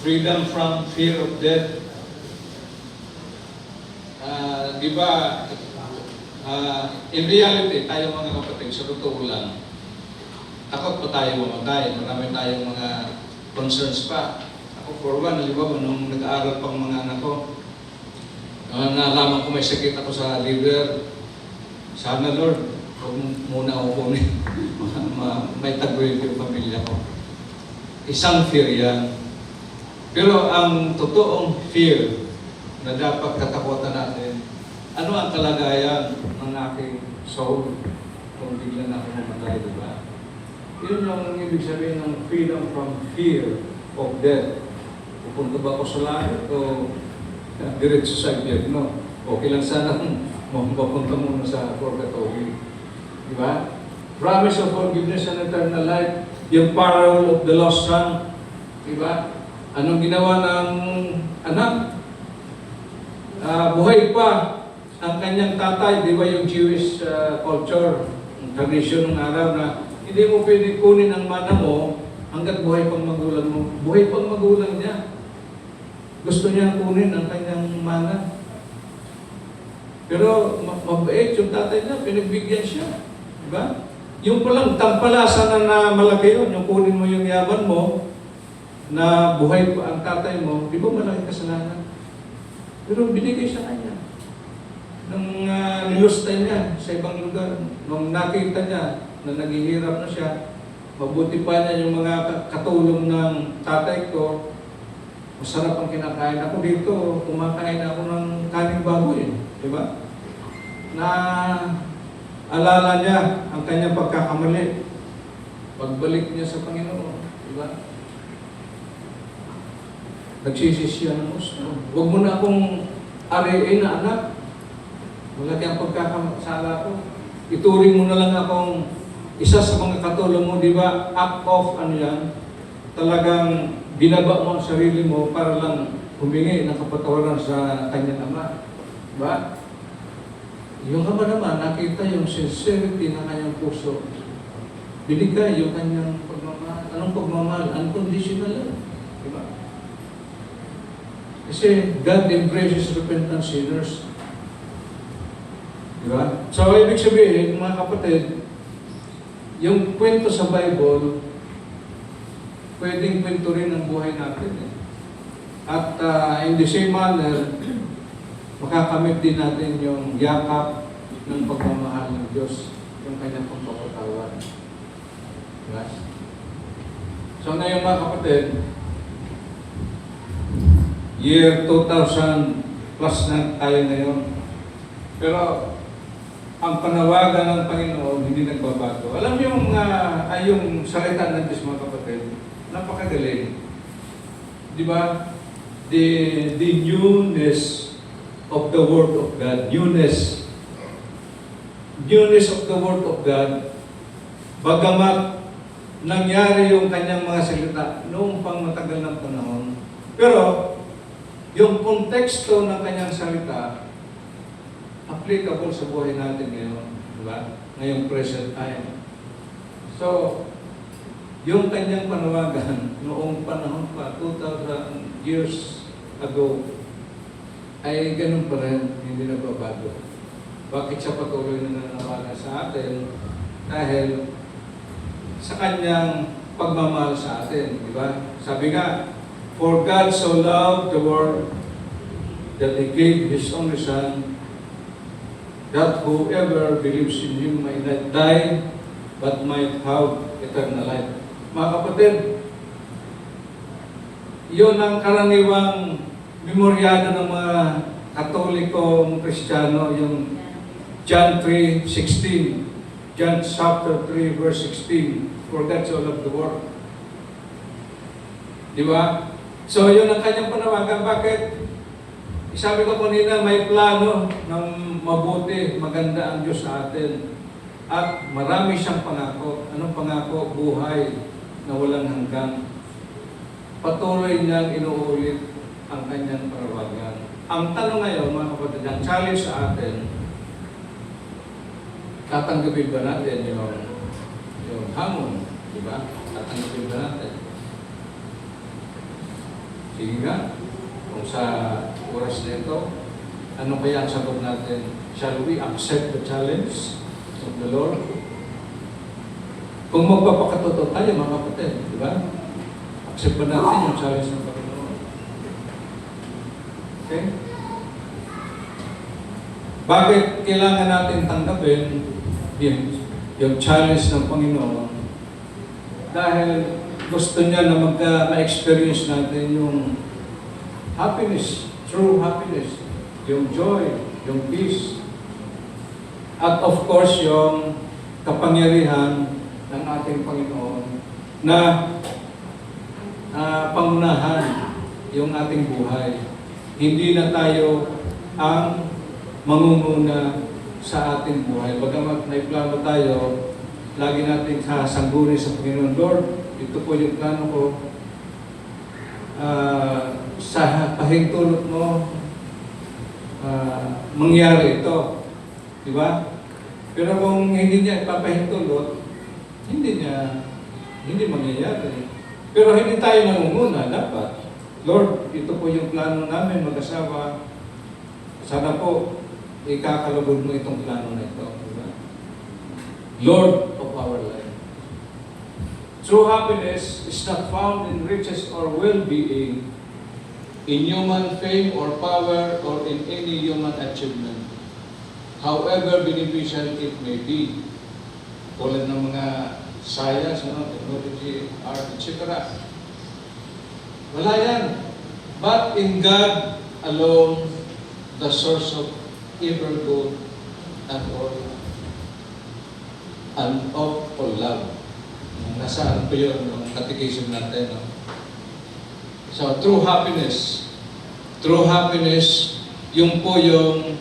Freedom from fear of death. Di ba, in reality, tayo mga kapatid, sa totoo lang, takot pa tayo mamatay. Marami tayong mga concerns pa. Ako for one, di ba, nung nag-aaral pang mga anak ko, nalaman ko may sakit ako sa liver. Sana Lord, huwag muna ako kunin. May taguin yung pamilya ko. Isang fear yan. Pero ang totoong fear na dapat katakutan natin, ano ang kalagayan ng aking soul kung bigla na ako mamatay, di ba? Yun yung ibig sabihin ng freedom from fear of death. Pupunta ba ako sa langit o diretso sa impyerno? Okay lang sana mapunta muna sa purgatory. Di ba? Promise of forgiveness and eternal life. Yung parable of the lost son. Di ba? Anong ginawa ng anak? Buhay pa ang kanyang tatay. Di ba yung Jewish culture, tradition ng araw na hindi mo pwede kunin ang mana mo hanggat buhay pang magulang mo. Buhay pang magulang niya. Gusto niya kunin ang kanyang mana. Pero mabait yung tatay niya, pinagbigyan siya. Diba? Yung palang tampalasan na malaki yun, yung kunin mo yung yaman mo, na buhay pa ang tatay mo, di ba malaki kasalanan? Pero binigay sa kanya. Nung nilusta niya sa ibang lugar, nung nakita niya na naghihirap na siya, mabuti pa niya yung mga katulong ng tatay ko, masarap ang kinakain ako dito, kumakain ako ng kaning baboy. Diba? Na alala niya ang kanyang pagkakamali. Pagbalik niya sa Panginoon. Diba? Nagsisisi siya ng gusto. Huwag mo na akong ariin na anak. Malaki ang pagkakasala ko. Ituring mo na lang akong isa sa mga katulong mo, di ba? Act of ano yan? Talagang binaba mo ang sarili mo para lang humingi ng kapatawaran sa kanyang ama. Diba? Yung ama naman, nakita yung sincerity ng kanyang puso. Binigay yung kanyang pagmamahal. Anong pagmamahal? Unconditional lang. Diba? Kasi God embraces repentant sinners. Diba? So, ibig sabihin, mga kapatid, yung kwento sa Bible, pwedeng kwento rin ang buhay natin. Eh. At in the same manner, makakamit din natin yung yakap ng pagmamahal ng Diyos, yung kanyang pagpapatawad. Diba? So ngayon mga kapatid, year 2000 plus na tayo ngayon. Pero ang panawagan ng Panginoon hindi nagbabago. Alam niyo yung salita ng Diyos mga kapatid, napakagaling. Di ba? The newness of the Word of God. Newness. Newness of the Word of God. Bagamat nangyari yung kanyang mga salita noong pang matagal ng panahon. Pero yung konteksto ng kanyang salita applicable sa buhay natin ngayon. Di ba? Ngayong present time. So, yung kanyang panawagan noong panahon pa, 2,000 years ago, ay ganun pa rin, hindi nagbabago. Bakit siya patuloy na nananawagan sa atin? Dahil sa kanyang pagmamahal sa atin, di ba? Sabi nga, for God so loved the world that He gave His only Son, that whoever believes in Him might not die, but might have eternal life. Mga kapatid, yun ang karaniwang memoryado ng mga Katolikong Kristiyano, yung John 3:16. John chapter 3 verse 16. For God so loved the world. Di ba? So yun ang kanyang panawagan. Bakit? Sabi ko kanina, may plano ng mabuti, maganda ang Diyos sa atin. At marami siyang pangako. Anong pangako? Buhay na walang hanggan. Patuloy niyang inuulit ang kanyang panawagan. Ang tanong ngayon, mga kapatid, ang challenge sa atin, tatanggapin ba natin yung hamon? Di ba? Tatanggapin ba natin? Sige nga, kung sa oras na ito, ano kaya ang sagot natin? Shall we accept the challenge of the Lord? Kung magpapakatotoo tayo, mga kapatid, di ba? Accept ba natin yung challenge ng Panginoon? Okay? Bakit kailangan natin tanggapin yung challenge ng Panginoon? Dahil gusto niya na ma-experience natin yung happiness, true happiness, yung joy, yung peace. At of course, yung kapangyarihan ng ating Panginoon na pangunahan yung ating buhay. Hindi na tayo ang mangunguna sa ating buhay. Bagamat may plano tayo, lagi natin sasangguni sa Panginoon. Lord, ito po yung plano ko. Sa pahintulot mo, mangyari ito. Di ba? Pero kung hindi niya ipapahintulot, hindi mangyayari. Pero hindi tayo nangunguna, dapat. Lord, ito po yung plano namin mag-asawa. Sana po, ikakalugod mo itong plano na ito. Diba? Lord of our life. True happiness is not found in riches or well-being, in human fame or power, or in any human achievement, however beneficial it may be. Tulad ng mga science, technology, art, etc. Wala yan. But in God alone, the source of ever good and of all love. Nasaan po yun ng catechism natin. No? So, true happiness, yung po yung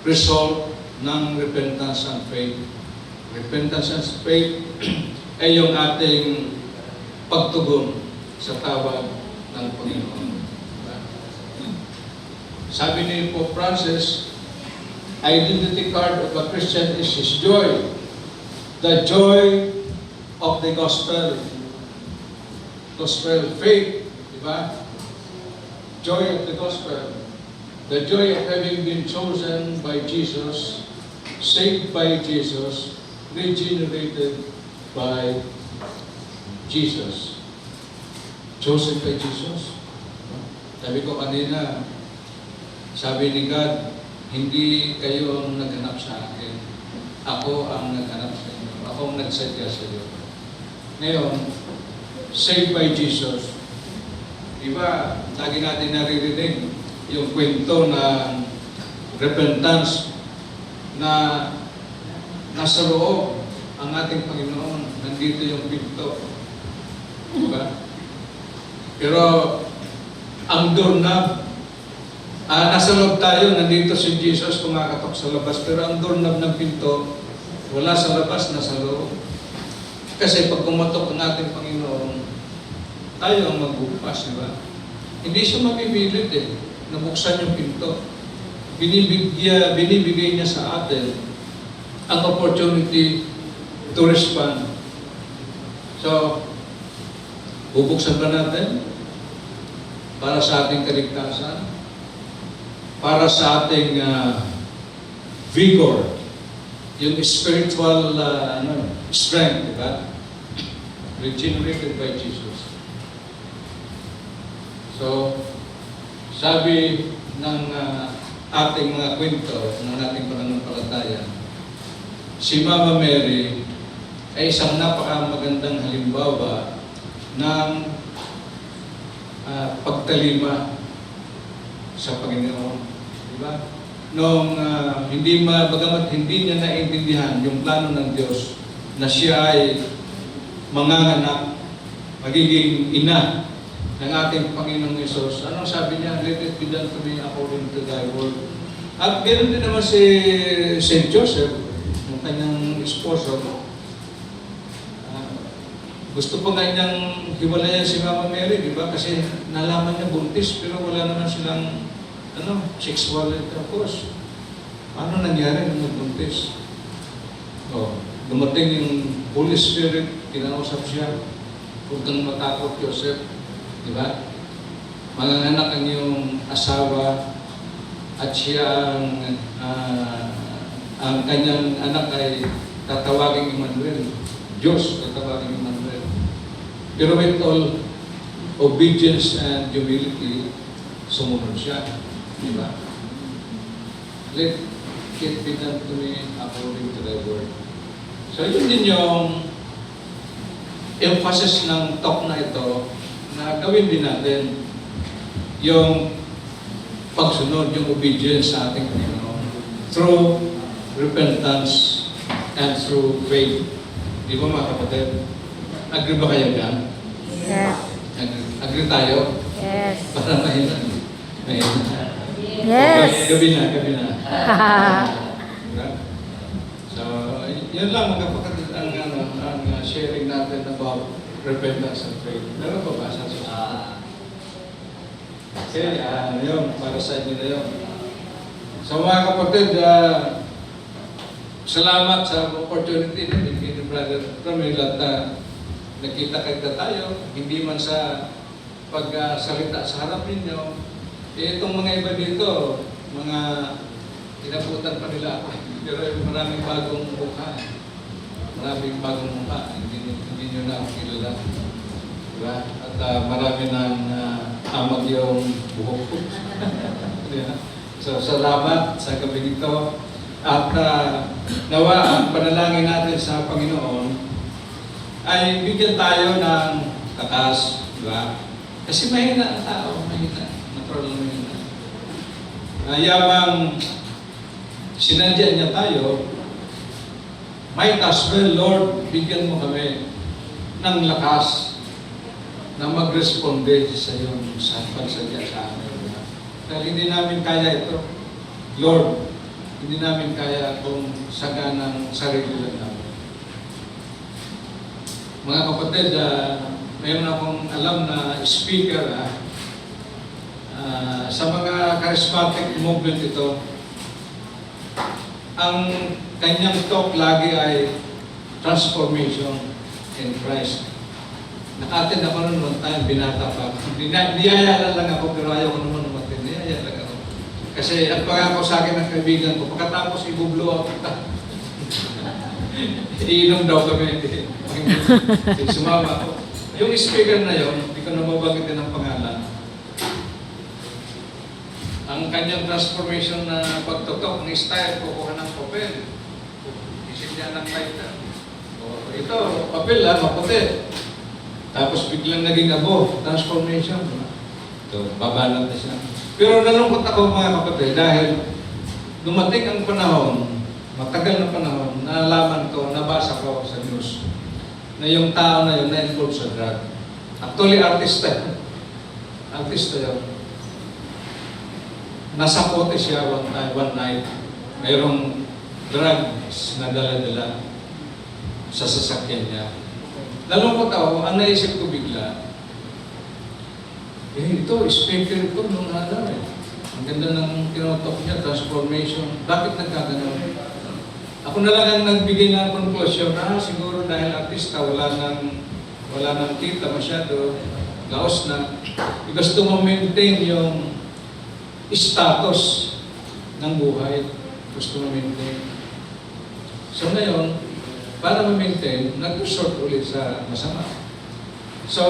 result ng repentance and faith. Repentance and faith ay yung ating pagtugon sa tawag ng Panginoon. Sabi ni Pope Francis, identity card of a Christian is his joy. The joy of the gospel. Gospel faith, di ba? Joy of the gospel. The joy of having been chosen by Jesus, saved by Jesus, regenerated by Jesus. Chosen by Jesus. Sabi ko kanina, sabi ni God, hindi kayo ang naghanap sa akin. Ako ang naghanap sa inyo. Ako ang nagsadya sa iyo. Ngayon, saved by Jesus. Diba, lagi natin naririnig yung kwento ng repentance na nasa loob ang ating Panginoon. Nandito yung pinto. Diba? Pero, ang doorknob, nasa loob tayo, nandito si Jesus kumakatok sa labas, pero ang doorknob ng pinto, wala sa labas, nasa loob. Kasi pag kumatok ang ating Panginoon, tayo ang magbubukas, di ba? Hindi siya mapipilit nabuksan yung pinto. Binibigay niya sa atin ang opportunity to respond. So, bubuksan ba natin? Para sa ating kaligtasan? Para sa ating vigor, yung spiritual strength, di ba? Regenerated by Jesus. So, sabi ng ating mga kwento, ng ating pananampalataya, si Mama Mary ay isang napakamagandang halimbawa ng pagtalima sa Panginoon. Diba? Nung bagamat hindi niya naintindihan yung plano ng Diyos na siya ay manganganak, magiging ina ng ating Panginoong Yesus. Anong sabi niya? Let it be done to me according to thy word. At ganoon din naman si St. Joseph, yung kanyang esposo. Gusto pa nga niyang hiwalayan si Mama Mary, di ba? Kasi nalaman niya buntis, pero wala naman silang sexual intercourse. Ano nangyari nung nagbuntis? Oh, dumating yung Holy Spirit, kinausap siya. Huwag kang matakot, Joseph. Di ba? Manganganak ang iyong asawa at siya ang kanyang anak ay tatawagin Emmanuel. Diyos tatawagin Emmanuel. Pero with all obedience and humility, sumunod siya. Di ba? Let it be done to me according to thy word. So yun din yung emphasis ng talk na ito na gawin din natin yung pagsunod, yung obedience sa ating Panginoon through repentance and through faith. Di ba mga kapatid? Agree ba kayo dyan?
Yes.
Agree tayo?
Yes.
Para mahina. Mahina.
Yes.
Gabi na. Diba? So, yun lang mga kapatid ang sharing natin about repentance and faith. Meron pa ba sa susunod? Okay, yun, para sa inyo na yun. So mga kapatid, salamat sa opportunity na binigay ni Brother Ramil at nakita-kita tayo, hindi man sa pagsalita sa harap ninyo. Itong mga iba dito, mga inabutan pa nila ako. Pero maraming bagong mukha. Maraming bagong mukha. Hindi nyo na ako kilala. Diba? At marami nang amag yung buhok ko. Diba? So, salamat sa gabi nito. At nawa ang panalangin natin sa Panginoon ay bigyan tayo ng takas. Diba? Kasi mahina ang tao. Mahina. Natural na mahina. Yamang sinadya niya tayo, might as well, Lord, bigyan mo kami ng lakas na mag-responde sa iyong pagsadya sa amin. Dahil hindi namin kaya ito. Lord, hindi namin kaya itong saganang sarili lang namin. Mga kapatid, mayroon akong alam na speaker sa mga charismatic movement ito. Ang kanyang talk lagi ay transformation in Christ. Nakatin ako noon one time, binata pa. Niyayala lang ako, pero ayaw ko naman umatin. Niyayala lang ako. Kasi ang pangako sa akin ng kaibigan ko, pagkatapos ibublo ako. Iinom daw kami. Sumama ako. Yung speaker na yun, hindi ko na mabagitin ang pangalan. Ang kanyang transformation na pagtutok ng style, kukuha ng papel. Isip niya ng lighter. Ito, papel maputi. Tapos biglang naging abo, transformation. Ito, babalat na siya. Pero nalungkot ako mga kapatid dahil dumating ang panahon, matagal na panahon, nalaman ko, nabasa ko sa news na yung tao na yun na-involved sa drug. Actually, artista. Artista yun. Nasa kote siya one night. Mayroong drugs na dala-dala sa sasakyan niya. Nalungkot ako, ang naisip ko bigla, ito, speaker ito nung araw eh. Ang ganda ng tinotok niya, transformation. Bakit nagkaganon? Ako na lang ang nagbigay ng conclusion, siguro dahil artista, wala nang kita masyado, laos na. Gusto mo maintain yung status ng buhay. Gusto mo maintain. So ngayon, para ma-maintain, nag-resort ulit sa masama. So,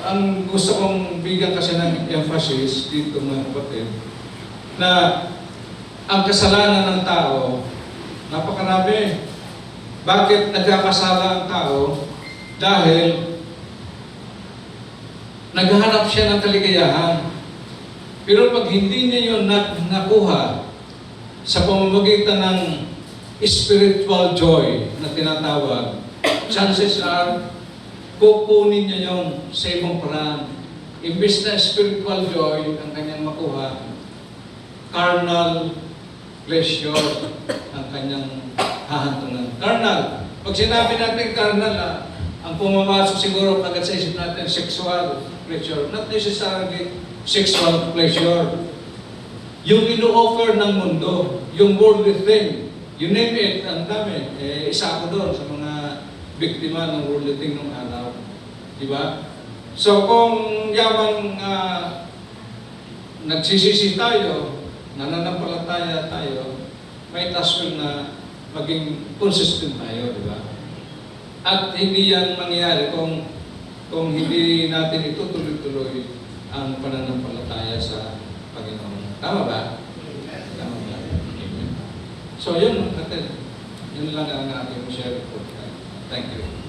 ang gusto kong bigyan kasi ng emphasis dito mga kapatid, na ang kasalanan ng tao, napakarami. Bakit nagkakasala ang tao? Dahil naghahanap siya ng kaligayahan. Pero pag hindi niya yun nakuha sa pamamagitan ng spiritual joy na tinatawag, chances are, kukunin niya yung sa ibang paraan. Imbes na spiritual joy ang kanyang makuha, carnal pleasure ang kanyang hahantungan. Carnal. Pag sinabi natin carnal, ang pumapasok siguro agad sa isip natin, sexual pleasure. Not necessarily sexual pleasure. Yung ino-offer ng mundo, yung worldly thing, You name it, ang dami. Isa ako doon sa mga biktima ng ruleting nung araw. Di ba? So kung yamang nagsisisi tayo, nananampalataya tayo, may taswin na maging consistent tayo, di ba? At hindi yan mangyayari kung hindi natin itutuloy-tuloy ang pananampalataya sa Panginoon. Tama ba? Tama ba? Amen. So yun, natin. Yun lang ang aking share po. Thank you.